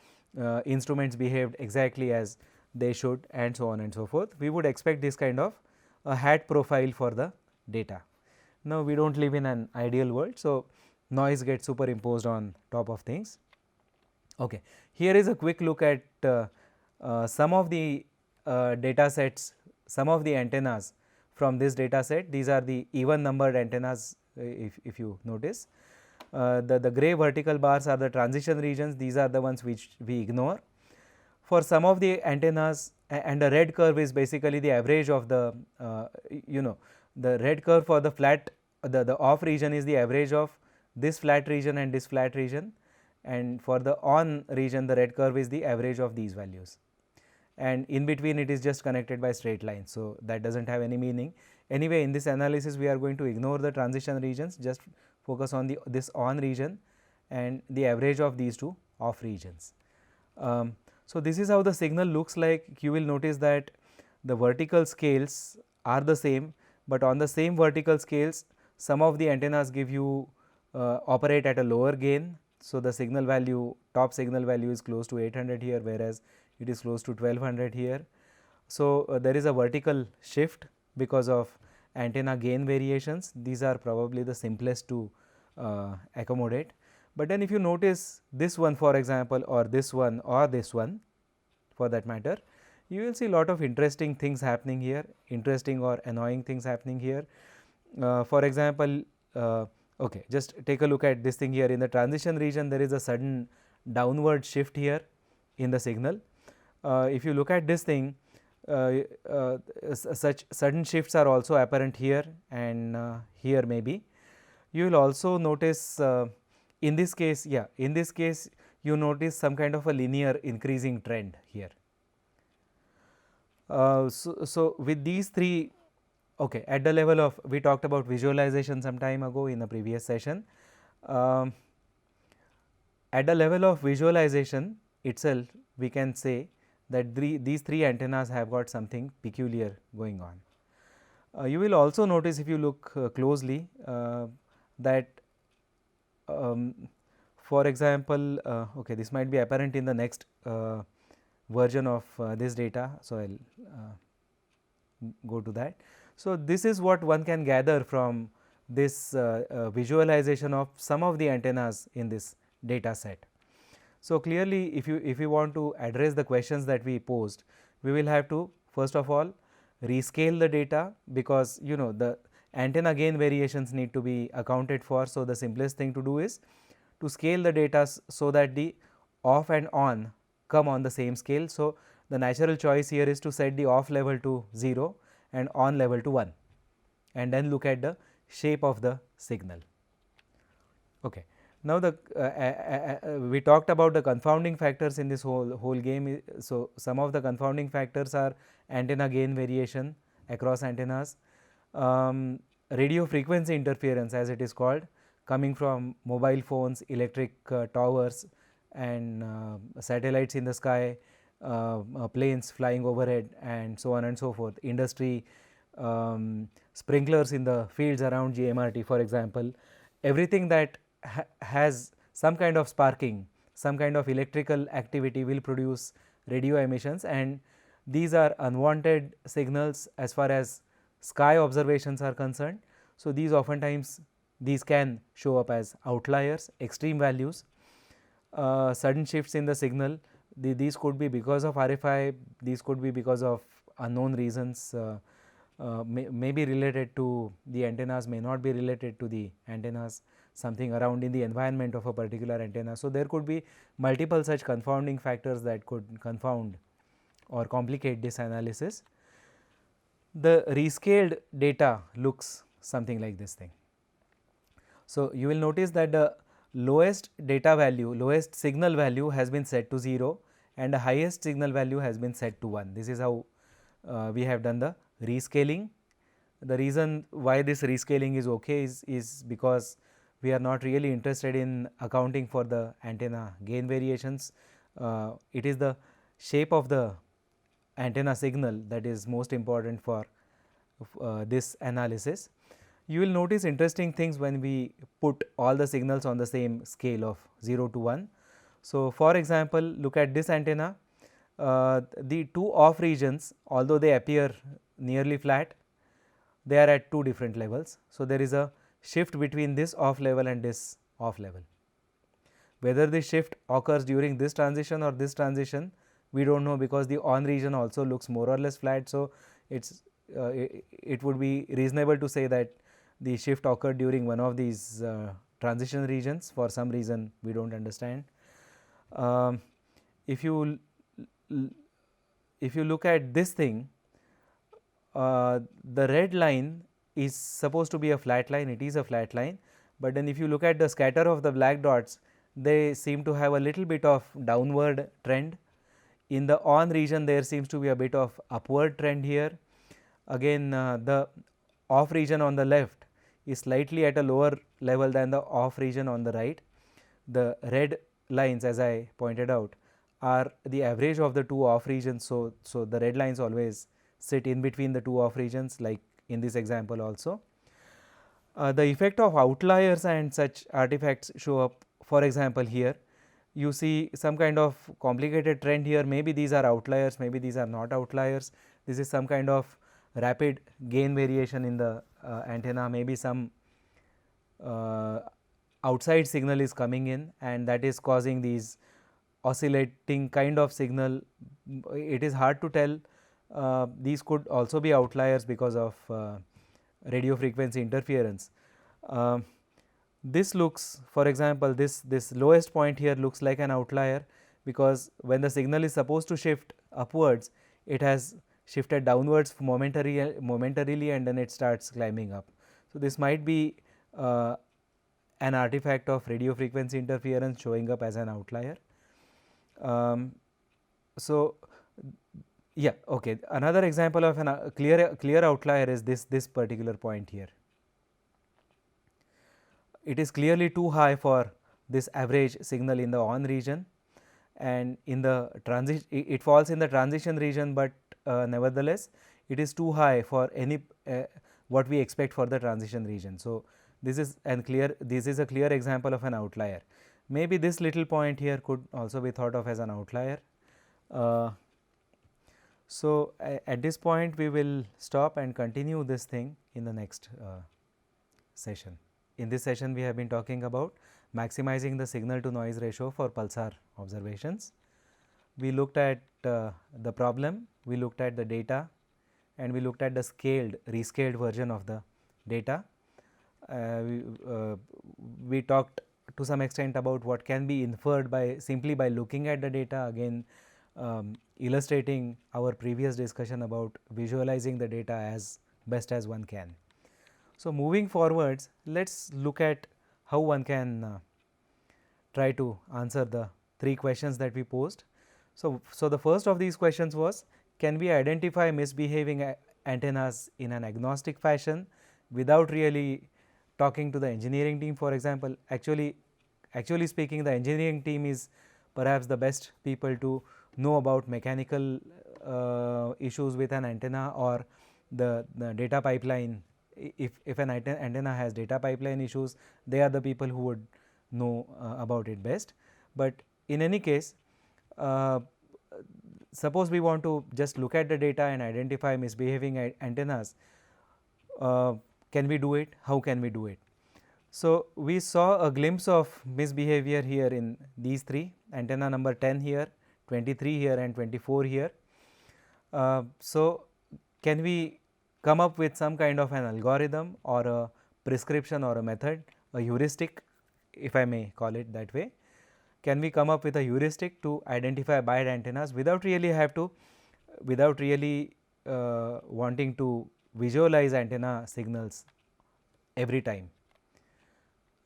instruments behaved exactly as they should, and so on and so forth, we would expect this kind of a hat profile for the data. Now, we do not live in an ideal world. So, noise gets superimposed on top of things. Okay. Here is a quick look at some of the data sets, some of the antennas from this data set. These are the even numbered antennas, if you notice. The gray vertical bars are the transition regions, these are the ones which we ignore. For some of the antennas, and the red curve is basically the average of the the red curve for the flat, the off region is the average of this flat region and this flat region, and for the on region the red curve is the average of these values, and in between it is just connected by straight lines. So, that does not have any meaning. Anyway, in this analysis we are going to ignore the transition regions, just focus on this on region and the average of these two off regions. So, this is how the signal looks like. You will notice that the vertical scales are the same, but on the same vertical scales some of the antennas give you operate at a lower gain. So, the signal value, top signal value is close to 800 here, whereas it is close to 1200 here. So, there is a vertical shift because of antenna gain variations. These are probably the simplest to accommodate. But then if you notice this one, for example, or this one for that matter, you will see lot of interesting things happening here, interesting or annoying things happening here. For example, okay, just take a look at this thing here. In the transition region, there is a sudden downward shift here in the signal. If you look at this thing, such sudden shifts are also apparent here and here maybe. You will also notice in this case, you notice some kind of a linear increasing trend here. So with these three, okay, at the level of, we talked about visualization some time ago in the previous session. At the level of visualization itself, we can say that these three antennas have got something peculiar going on. You will also notice, if you look closely, that for example, okay, this might be apparent in the next version of this data. So, I will go to that. So, this is what one can gather from this visualization of some of the antennas in this data set. So, clearly if you want to address the questions that we posed, we will have to first of all rescale the data, because you know the antenna gain variations need to be accounted for. So, the simplest thing to do is to scale the data so that the off and on come on the same scale. So, the natural choice here is to set the off level to 0 and on level to 1, and then look at the shape of the signal. Okay. Now, we talked about the confounding factors in this whole game. So, some of the confounding factors are antenna gain variation across antennas, radio frequency interference as it is called, coming from mobile phones, electric towers and satellites in the sky, planes flying overhead and so on and so forth, industry, sprinklers in the fields around GMRT for example. Everything that has some kind of sparking, some kind of electrical activity will produce radio emissions, and these are unwanted signals as far as sky observations are concerned. So, these oftentimes these can show up as outliers, extreme values, sudden shifts in the signal. These could be because of RFI, these could be because of unknown reasons, may be related to the antennas, may not be related to the antennas, something around in the environment of a particular antenna. So, there could be multiple such confounding factors that could confound or complicate this analysis. The rescaled data looks something like this thing. So, you will notice that the lowest data value, lowest signal value has been set to 0 and the highest signal value has been set to 1. This is how we have done the rescaling. The reason why this rescaling is okay is because we are not really interested in accounting for the antenna gain variations. It is the shape of the antenna signal that is most important for this analysis. You will notice interesting things when we put all the signals on the same scale of 0 to 1. So, for example, look at this antenna, the two off regions, although they appear nearly flat, they are at two different levels. So, there is a shift between this off level and this off level. Whether this shift occurs during this transition or this transition, we do not know, because the on region also looks more or less flat. So, it would be reasonable to say that the shift occurred during one of these transition regions for some reason we do not understand. If you look at this thing, the red line is supposed to be a flat line, it is a flat line, but then if you look at the scatter of the black dots, they seem to have a little bit of downward trend. In the on region, there seems to be a bit of upward trend here. Again, the off region on the left is slightly at a lower level than the off region on the right. The red lines, as I pointed out, are the average of the two off regions. So, the red lines always sit in between the two off regions, like in this example also. The effect of outliers and such artifacts show up. For example, here you see some kind of complicated trend here. Maybe these are outliers, maybe these are not outliers. This is some kind of rapid gain variation in the antenna, maybe some outside signal is coming in and that is causing these oscillating kind of signal. It is hard to tell. These could also be outliers because of radio frequency interference. This looks, for example, this lowest point here looks like an outlier, because when the signal is supposed to shift upwards, it has shifted downwards momentarily and then it starts climbing up. So, this might be an artifact of radio frequency interference showing up as an outlier. So, yeah, okay. Another example of a clear outlier is this particular point here. It is clearly too high for this average signal in the on region, and in the transition it falls in the transition region, but nevertheless it is too high for any what we expect for the transition region. So, this is a clear example of an outlier. Maybe this little point here could also be thought of as an outlier. So, at this point we will stop and continue this thing in the next session. In this session we have been talking about maximizing the signal to noise ratio for pulsar observations. We looked at the problem, we looked at the data, and we looked at the rescaled version of the data. We talked to some extent about what can be inferred simply by looking at the data, again illustrating our previous discussion about visualizing the data as best as one can. So, moving forwards, let us look at how one can try to answer the 3 questions that we posed. So, the first of these questions was, can we identify misbehaving antennas in an agnostic fashion without really talking to the engineering team? For example, actually speaking, the engineering team is perhaps the best people to know about mechanical issues with an antenna or the data pipeline. If an antenna has data pipeline issues, they are the people who would know about it best. But in any case, suppose we want to just look at the data and identify misbehaving antennas, can we do it? How can we do it? So, we saw a glimpse of misbehavior here in these 3, antenna number 10 here, 23 here and 24 here. So, can we come up with some kind of an algorithm or a prescription or a method, a heuristic, if I may call it that way? Can we come up with a heuristic to identify bad antennas without really wanting to visualize antenna signals every time?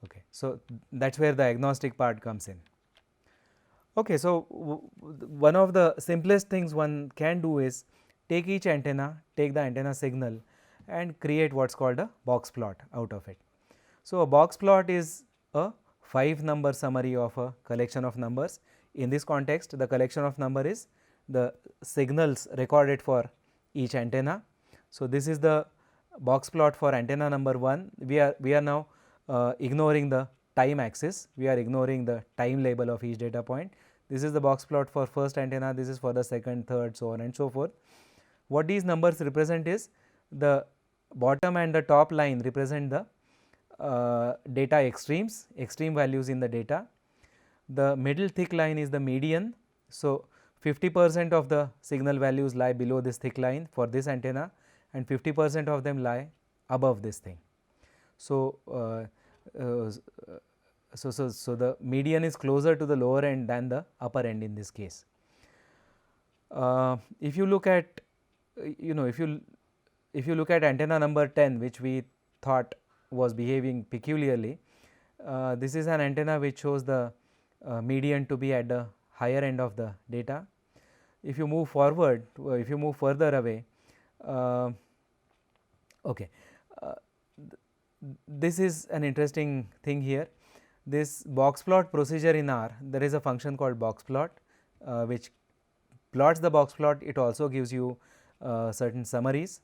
Okay. So, that is where the agnostic part comes in. Okay. So, one of the simplest things one can do is take each antenna, take the antenna signal and create what is called a box plot out of it. So, a box plot is a 5 number summary of a collection of numbers. In this context, the collection of number is the signals recorded for each antenna. So, this is the box plot for antenna number 1. We are now ignoring the time axis, we are ignoring the time label of each data point. This is the box plot for first antenna, this is for the second, third, so on and so forth. What these numbers represent is the bottom and the top line represent the data extreme values in the data. The middle thick line is the median. So, 50% of the signal values lie below this thick line for this antenna and 50% of them lie above this thing. So, so the median is closer to the lower end than the upper end in this case. If you look at if you look at antenna number 10, which we thought was behaving peculiarly, this is an antenna which shows the median to be at the higher end of the data. If you move forward, if you move further away, okay, this is an interesting thing here. This box plot procedure in R, there is a function called box plot, which plots the box plot. It also gives you certain summaries.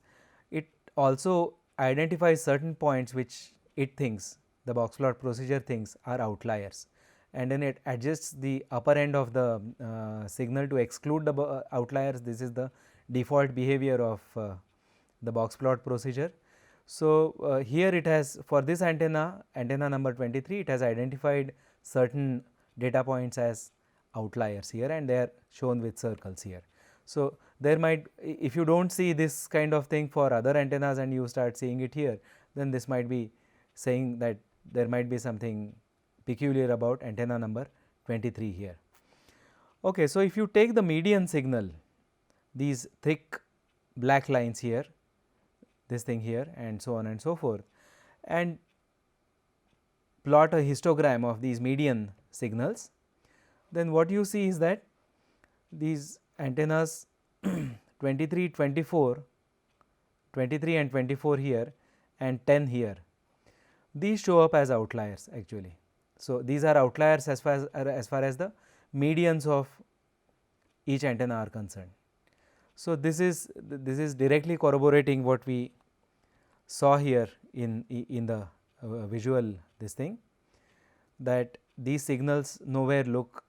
It also identifies certain points which it thinks, the box plot procedure thinks, are outliers, and then it adjusts the upper end of the signal to exclude the outliers. This is the default behavior of the box plot procedure. So, here it has, for this antenna number 23, it has identified certain data points as outliers here, and they are shown with circles here. So, there might, if you do not see this kind of thing for other antennas and you start seeing it here, then this might be saying that there might be something peculiar about antenna number 23 here. Okay, so, if you take the median signal, these thick black lines here, this thing here, and so on and so forth, and plot a histogram of these median signals, then what you see is that these antennas 23, 24, 23 and 24 here and 10 here, these show up as outliers actually. So, these are outliers as far as the medians of each antenna are concerned. So, this is directly corroborating what we saw here in the visual this thing, that these signals nowhere look,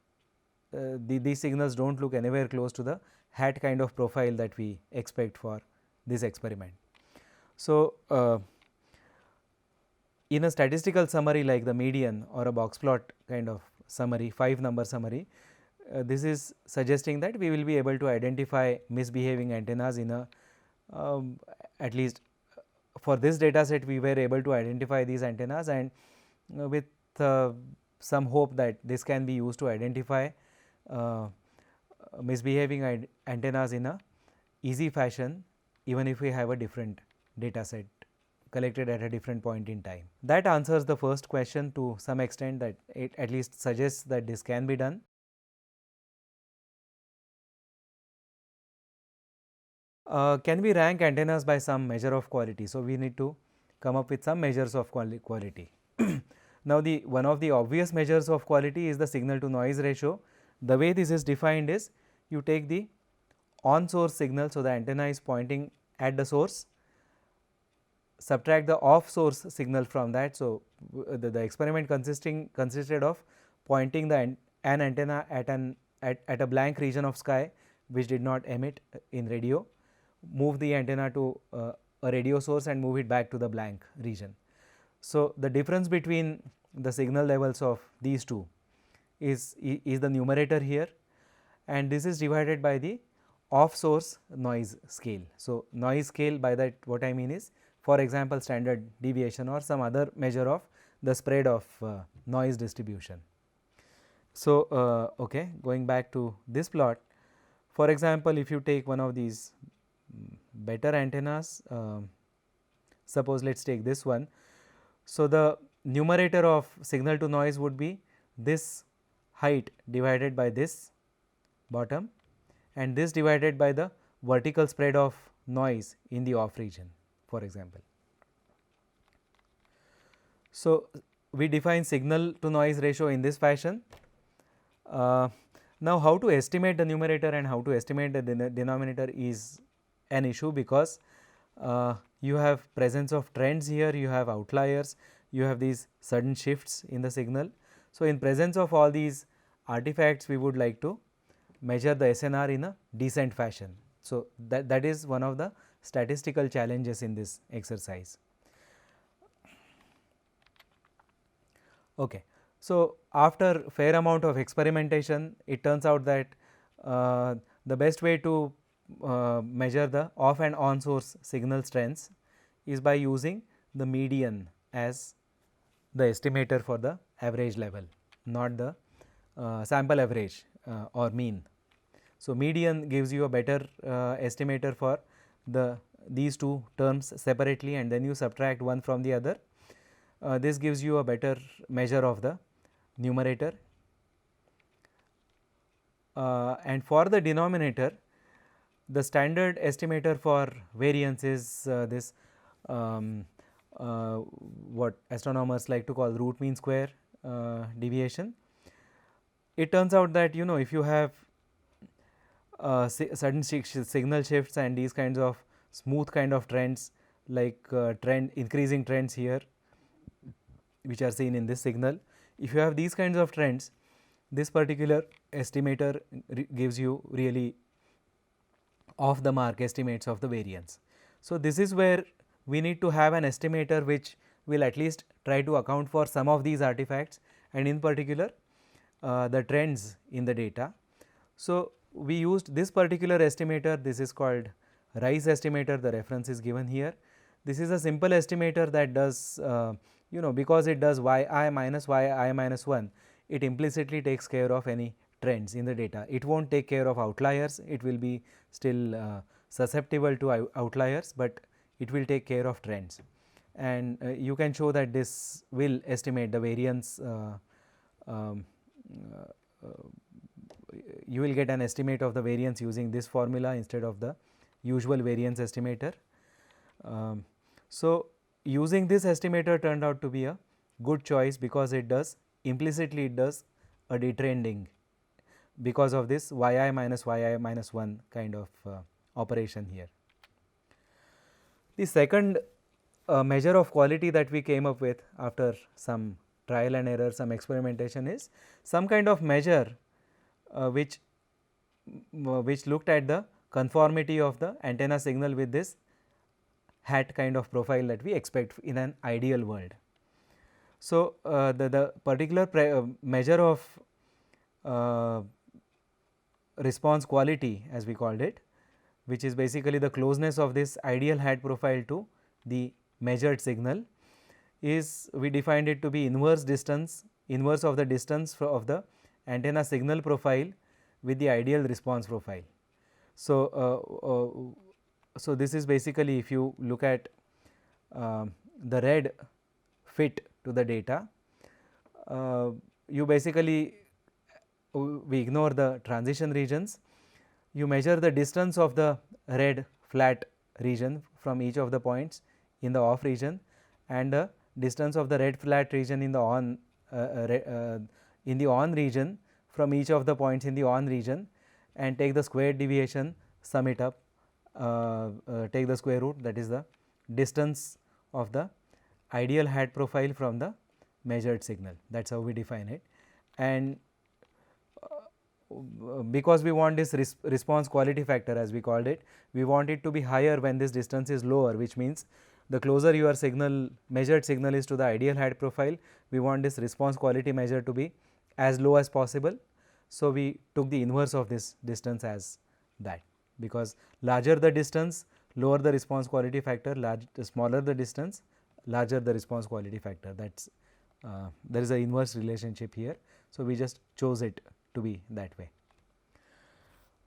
these signals do not look anywhere close to the hat kind of profile that we expect for this experiment. So, in a statistical summary like the median or a box plot kind of summary, 5 number summary, this is suggesting that we will be able to identify misbehaving antennas in a, at least for this data set we were able to identify these antennas, and with some hope that this can be used to identify misbehaving antennas in a easy fashion, even if we have a different data set collected at a different point in time. That answers the first question to some extent, that it at least suggests that this can be done. Can we rank antennas by some measure of quality? So, we need to come up with some measures of quality. Now, one of the obvious measures of quality is the signal to noise ratio. The way this is defined is, you take the on source signal, so the antenna is pointing at the source, subtract the off source signal from that. So, the experiment consisted of pointing an antenna at a blank region of sky which did not emit in radio, move the antenna to a radio source and move it back to the blank region. So, the difference between the signal levels of these two is the numerator here, and this is divided by the off source noise scale. So, noise scale, by that what I mean is, for example, standard deviation or some other measure of the spread of noise distribution. So, okay, going back to this plot, for example, if you take one of these better antennas, suppose let us take this one. So, the numerator of signal to noise would be this height divided by this bottom, and this divided by the vertical spread of noise in the off region, for example. So, we define signal to noise ratio in this fashion. Now, how to estimate the numerator and how to estimate the denominator is an issue, because you have presence of trends here, you have outliers, you have these sudden shifts in the signal. So, in presence of all these artifacts, we would like to measure the SNR in a decent fashion. So, that is one of the statistical challenges in this exercise. Okay. So, after fair amount of experimentation, it turns out that the best way to measure the off and on source signal strengths is by using the median as the estimator for the average level, not the sample average or mean. So, median gives you a better estimator for these two terms separately, and then you subtract one from the other. This gives you a better measure of the numerator, and for the denominator, the standard estimator for variance is this what astronomers like to call root mean square deviation. It turns out that if you have sudden signal shifts and these kinds of smooth kind of trends, like increasing trends here which are seen in this signal, if you have these kinds of trends, this particular estimator gives you really off the mark estimates of the variance. So, this is where we need to have an estimator which will at least try to account for some of these artifacts, and in particular the trends in the data. So, we used this particular estimator, this is called Rice estimator, the reference is given here. This is a simple estimator that does because it does yi minus yi minus 1, it implicitly takes care of any trends in the data. It will not take care of outliers, it will be still susceptible to outliers, but it will take care of trends, and you can show that this will estimate the variance. You will get an estimate of the variance using this formula instead of the usual variance estimator. So, using this estimator turned out to be a good choice, because it does implicitly it does a detrending because of this yi minus 1 kind of operation here. The second measure of quality that we came up with after some trial and error, some experimentation, is some kind of measure which looked at the conformity of the antenna signal with this hat kind of profile that we expect in an ideal world. So, the particular measure of response quality, as we called it, which is basically the closeness of this ideal hat profile to the measured signal, is we defined it to be inverse of the distance of the antenna signal profile with the ideal response profile. So, so this is basically, if you look at the red fit to the data, you basically we ignore the transition regions, you measure the distance of the red flat region from each of the points in the off region, and the distance of the red flat region in the on region from each of the points in the on region, and take the squared deviation, sum it up, take the square root, that is the distance of the ideal hat profile from the measured signal. That is how we define it. And because we want this response quality factor, as we called it, we want it to be higher when this distance is lower, which means the closer your measured signal is to the ideal hat profile, we want this response quality measure to be as low as possible. So, we took the inverse of this distance as that, because larger the distance, lower the response quality factor, smaller the distance, larger the response quality factor. That is there is an inverse relationship here. So, we just chose it to be that way.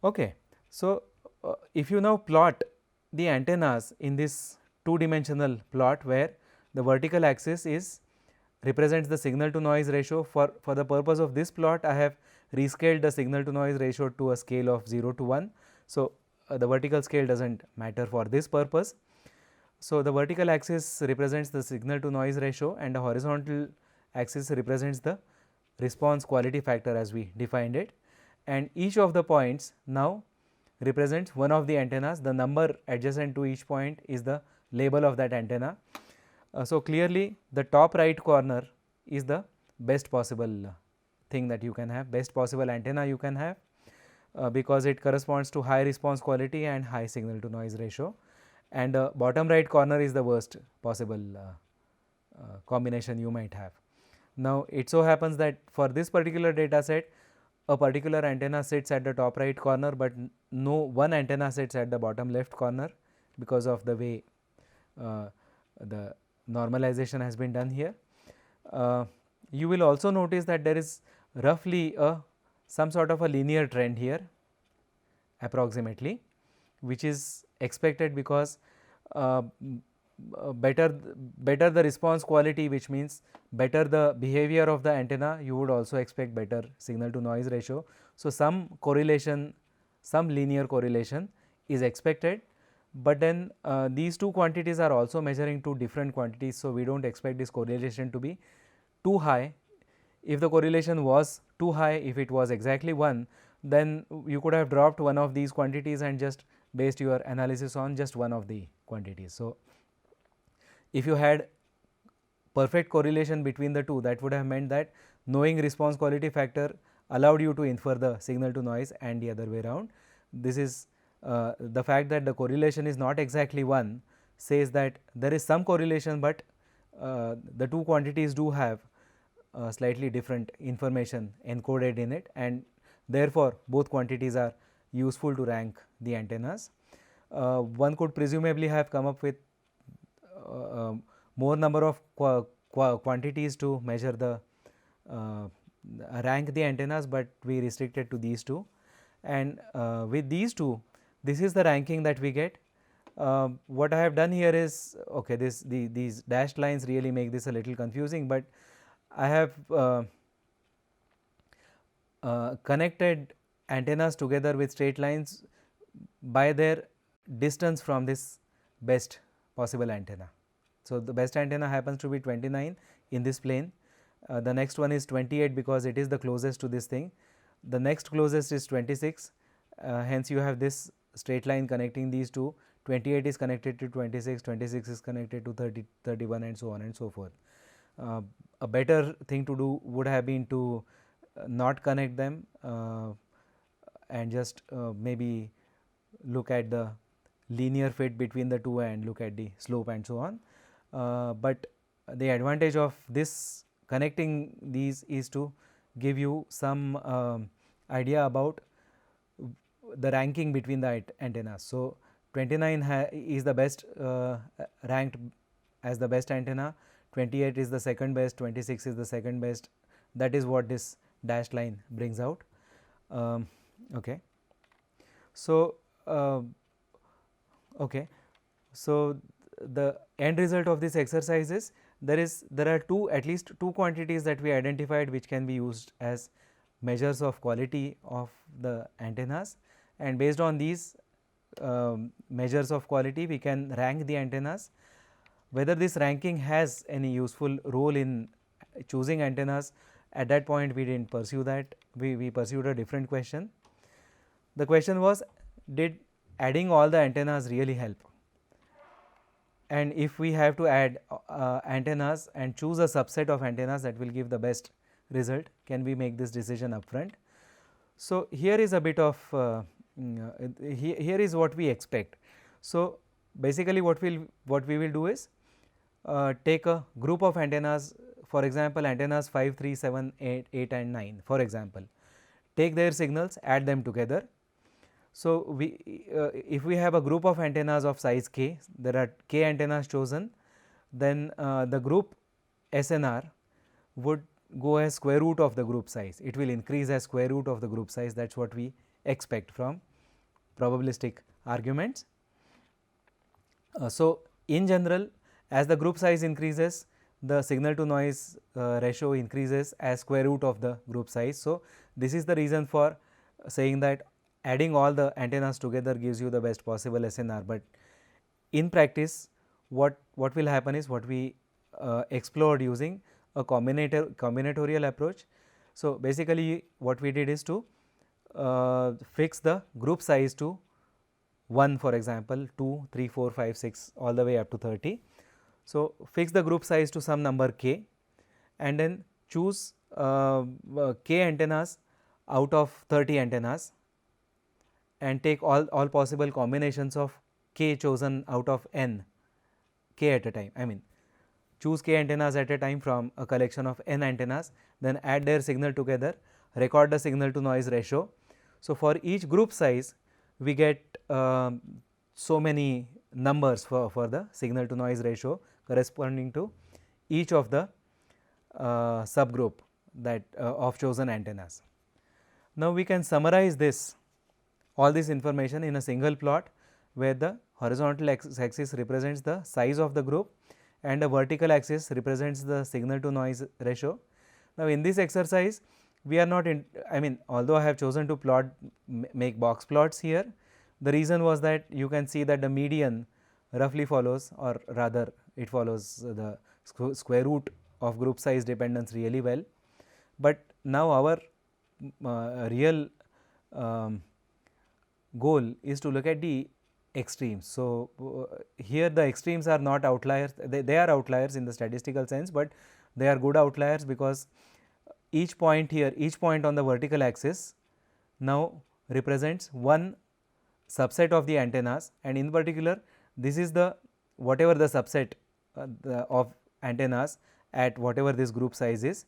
Okay. So, if you now plot the antennas in this two-dimensional plot, where the vertical axis represents the signal to noise ratio. For the purpose of this plot, I have rescaled the signal to noise ratio to a scale of 0 to 1. So, the vertical scale does not matter for this purpose. So, the vertical axis represents the signal to noise ratio, and the horizontal axis represents the response quality factor as we defined it, and each of the points now represents one of the antennas. The number adjacent to each point is the label of that antenna. So, clearly the top right corner is the best possible thing that you can have, best possible antenna you can have, because it corresponds to high response quality and high signal to noise ratio, and bottom right corner is the worst possible combination you might have. Now, it so happens that for this particular data set, a particular antenna sits at the top right corner, but no one antenna sits at the bottom left corner, because of the way the normalization has been done here. You will also notice that there is roughly some sort of a linear trend here approximately, which is expected because better the response quality, which means better the behavior of the antenna, you would also expect better signal to noise ratio. So, some correlation, some linear correlation is expected, but then these two quantities are also measuring two different quantities. So, we do not expect this correlation to be too high. If the correlation was too high, if it was exactly 1, then you could have dropped one of these quantities and just based your analysis on just one of the quantities. So, if you had perfect correlation between the two, that would have meant that knowing response quality factor allowed you to infer the signal to noise and the other way around. This is the fact that the correlation is not exactly 1 says that there is some correlation, but the two quantities do have slightly different information encoded in it, and therefore, both quantities are useful to rank the antennas. One could presumably have come up with more number of quantities to measure the rank the antennas, but we restricted to these two, and with these two, this is the ranking that we get. What I have done here is, okay, these dashed lines really make this a little confusing, but I have connected antennas together with straight lines by their distance from this best possible antenna. So, the best antenna happens to be 29 in this plane, the next one is 28 because it is the closest to this thing, the next closest is 26, hence you have this straight line connecting these two, 28 is connected to 26, 26 is connected to 30, 31 and so on and so forth. A better thing to do would have been to not connect them and just maybe look at the linear fit between the two and look at the slope and so on. But the advantage of this connecting these is to give you some idea about the ranking between the antennas. So, 29 is the best ranked as the best antenna, 28 is the second best, 26 is the second best, that is what this dashed line brings out. Okay. So, okay. So, the end result of this exercise is there are at least two quantities that we identified which can be used as measures of quality of the antennas, and based on these measures of quality we can rank the antennas. Whether this ranking has any useful role in choosing antennas, at that point we did not pursue that, we pursued a different question. The question was, did adding all the antennas really help? And if we have to add antennas and choose a subset of antennas that will give the best result, can we make this decision upfront? So, here is a bit of here is what we expect. So, basically what we will do is take a group of antennas, for example, antennas 5, 3, 7, 8 and 9 for example, take their signals, add them together. So, if we have a group of antennas of size k, there are k antennas chosen, then the group SNR would go as square root of the group size, it will increase as square root of the group size, that is what we expect from probabilistic arguments. So, in general, as the group size increases, the signal to noise ratio increases as square root of the group size. So, this is the reason for saying that adding all the antennas together gives you the best possible SNR, but in practice what will happen is what we explored using a combinatorial approach. So, basically what we did is to fix the group size to 1 for example, 2, 3, 4, 5, 6 all the way up to 30. So, fix the group size to some number k and then choose k antennas out of 30 antennas and take all possible combinations of k chosen out of n, k at a time. I mean, choose k antennas at a time from a collection of n antennas, then add their signal together, record the signal to noise ratio. So, for each group size we get so many numbers for the signal to noise ratio corresponding to each of the subgroup that of chosen antennas. Now, we can summarize all this information in a single plot where the horizontal axis represents the size of the group and the vertical axis represents the signal to noise ratio. Now, in this exercise we are not although I have chosen to make box plots here, the reason was that you can see that the median roughly follows, or rather it follows the square root of group size dependence really well. But now our real goal is to look at the extremes. So, here the extremes are not outliers, they are outliers in the statistical sense, but they are good outliers because each point here, each point on the vertical axis now represents one subset of the antennas, and in particular this is the whatever the subset of antennas at whatever this group size is.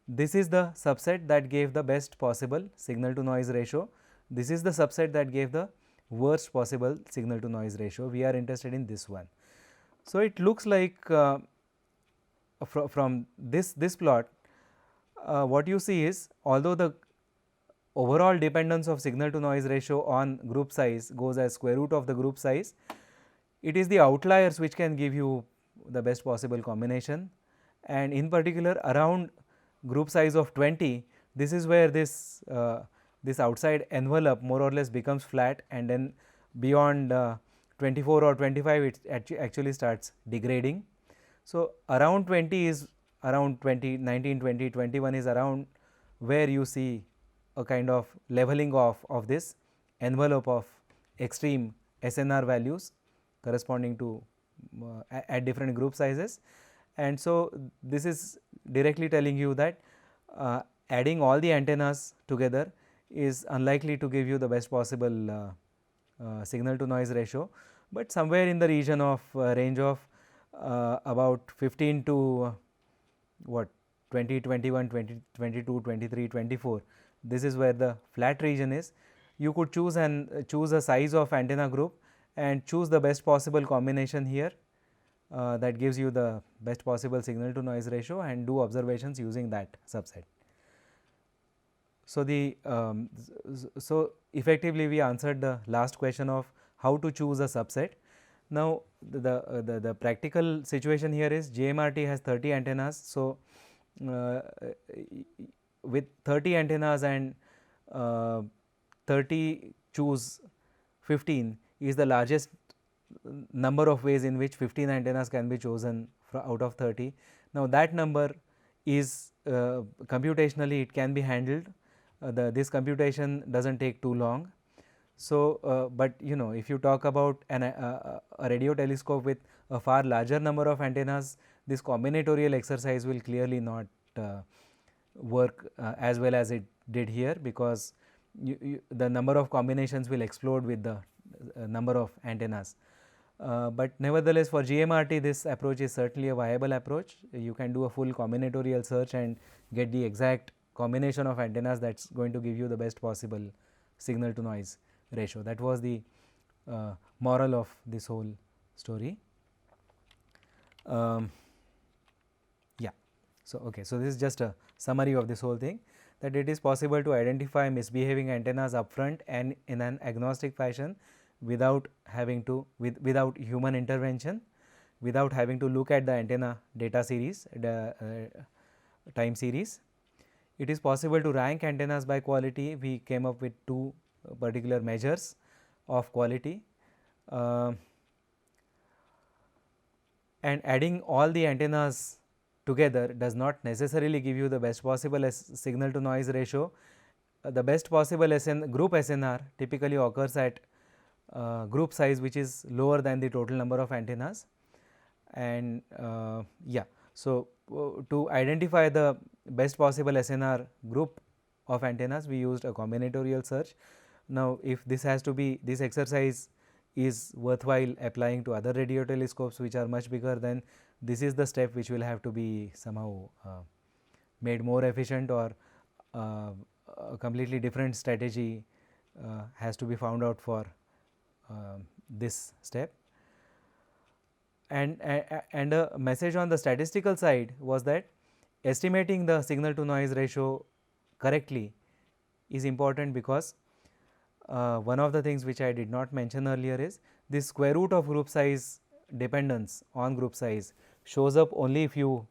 This is the subset that gave the best possible signal to noise ratio. This is the subset that gave the worst possible signal to noise ratio. We are interested in this one. So, it looks like from this plot, what you see is, although the overall dependence of signal to noise ratio on group size goes as square root of the group size, it is the outliers which can give you the best possible combination, and in particular around group size of 20, this is where this outside envelope more or less becomes flat, and then beyond 24 or 25 it actually starts degrading. So, around 20 is around 20, 19, 20, 21 is around where you see a kind of leveling off of this envelope of extreme SNR values corresponding to at different group sizes. And so, this is directly telling you that adding all the antennas together is unlikely to give you the best possible signal to noise ratio, but somewhere in the region of range of about 15 to what 20, 21, 20, 22, 23, 24. This is where the flat region is. You could choose a size of antenna group and choose the best possible combination here that gives you the best possible signal to noise ratio, and do observations using that subset. So, so effectively we answered the last question of how to choose a subset. Now, the practical situation here is GMRT has 30 antennas. So, with 30 antennas and 30 choose 15 is the largest number of ways in which 15 antennas can be chosen out of 30. Now, that number is computationally it can be handled. This computation does not take too long. So, but if you talk about a radio telescope with a far larger number of antennas, this combinatorial exercise will clearly not work as well as it did here, because the number of combinations will explode with the number of antennas. But nevertheless, for GMRT this approach is certainly a viable approach. You can do a full combinatorial search and get the exact combination of antennas that is going to give you the best possible signal to noise ratio. That was the moral of this whole story. Yeah. So, okay. So, this is just a summary of this whole thing, that it is possible to identify misbehaving antennas upfront and in an agnostic fashion without having to without human intervention, without having to look at the antenna data series, time series. It is possible to rank antennas by quality. We came up with two particular measures of quality, and adding all the antennas together does not necessarily give you the best possible signal to noise ratio. The best possible group SNR typically occurs at group size which is lower than the total number of antennas, and yeah. So, to identify the best possible SNR group of antennas, we used a combinatorial search. Now, if this has to be, this exercise is worthwhile applying to other radio telescopes which are much bigger, then this is the step which will have to be somehow made more efficient, or a completely different strategy has to be found out for this step. And a message on the statistical side was that estimating the signal to noise ratio correctly is important, because one of the things which I did not mention earlier is this square root of group size dependence on group size shows up only if you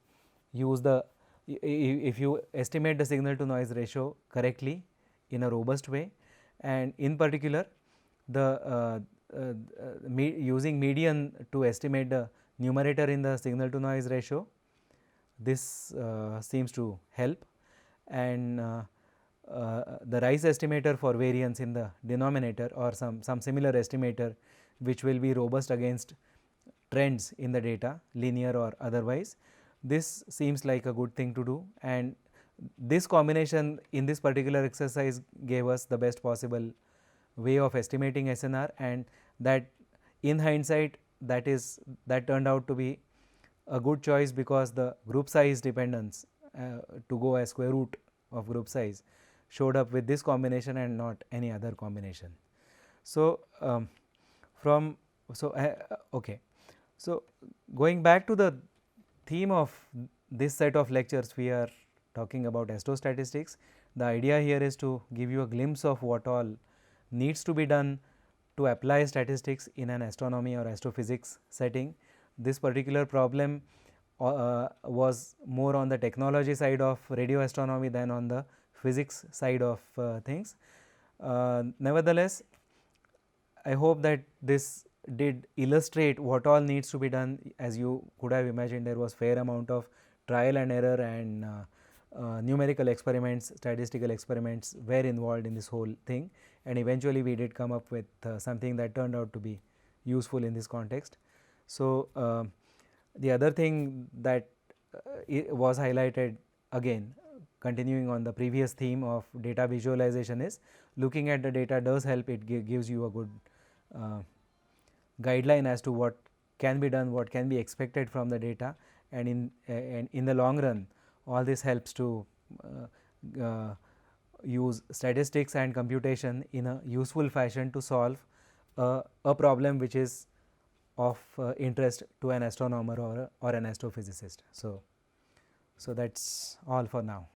use if you estimate the signal to noise ratio correctly in a robust way, and in particular the using median to estimate the numerator in the signal to noise ratio. This seems to help, and the Rice estimator for variance in the denominator, or some similar estimator which will be robust against trends in the data, linear or otherwise. This seems like a good thing to do, and this combination in this particular exercise gave us the best possible way of estimating SNR, and that in hindsight that turned out to be a good choice because the group size dependence to go as square root of group size showed up with this combination and not any other combination. So, okay. So, going back to the theme of this set of lectures, we are talking about astrostatistics. The idea here is to give you a glimpse of what all needs to be done to apply statistics in an astronomy or astrophysics setting. This particular problem was more on the technology side of radio astronomy than on the physics side of things. Nevertheless, I hope that this did illustrate what all needs to be done. As you could have imagined, there was fair amount of trial and error, and numerical experiments, statistical experiments were involved in this whole thing, and eventually we did come up with something that turned out to be useful in this context. So, the other thing that was highlighted, again continuing on the previous theme of data visualization, is looking at the data does help. It gives you a good guideline as to what can be done, what can be expected from the data, and in the long run all this helps to use statistics and computation in a useful fashion to solve a problem which is of interest to an astronomer or an astrophysicist. So, that's all for now.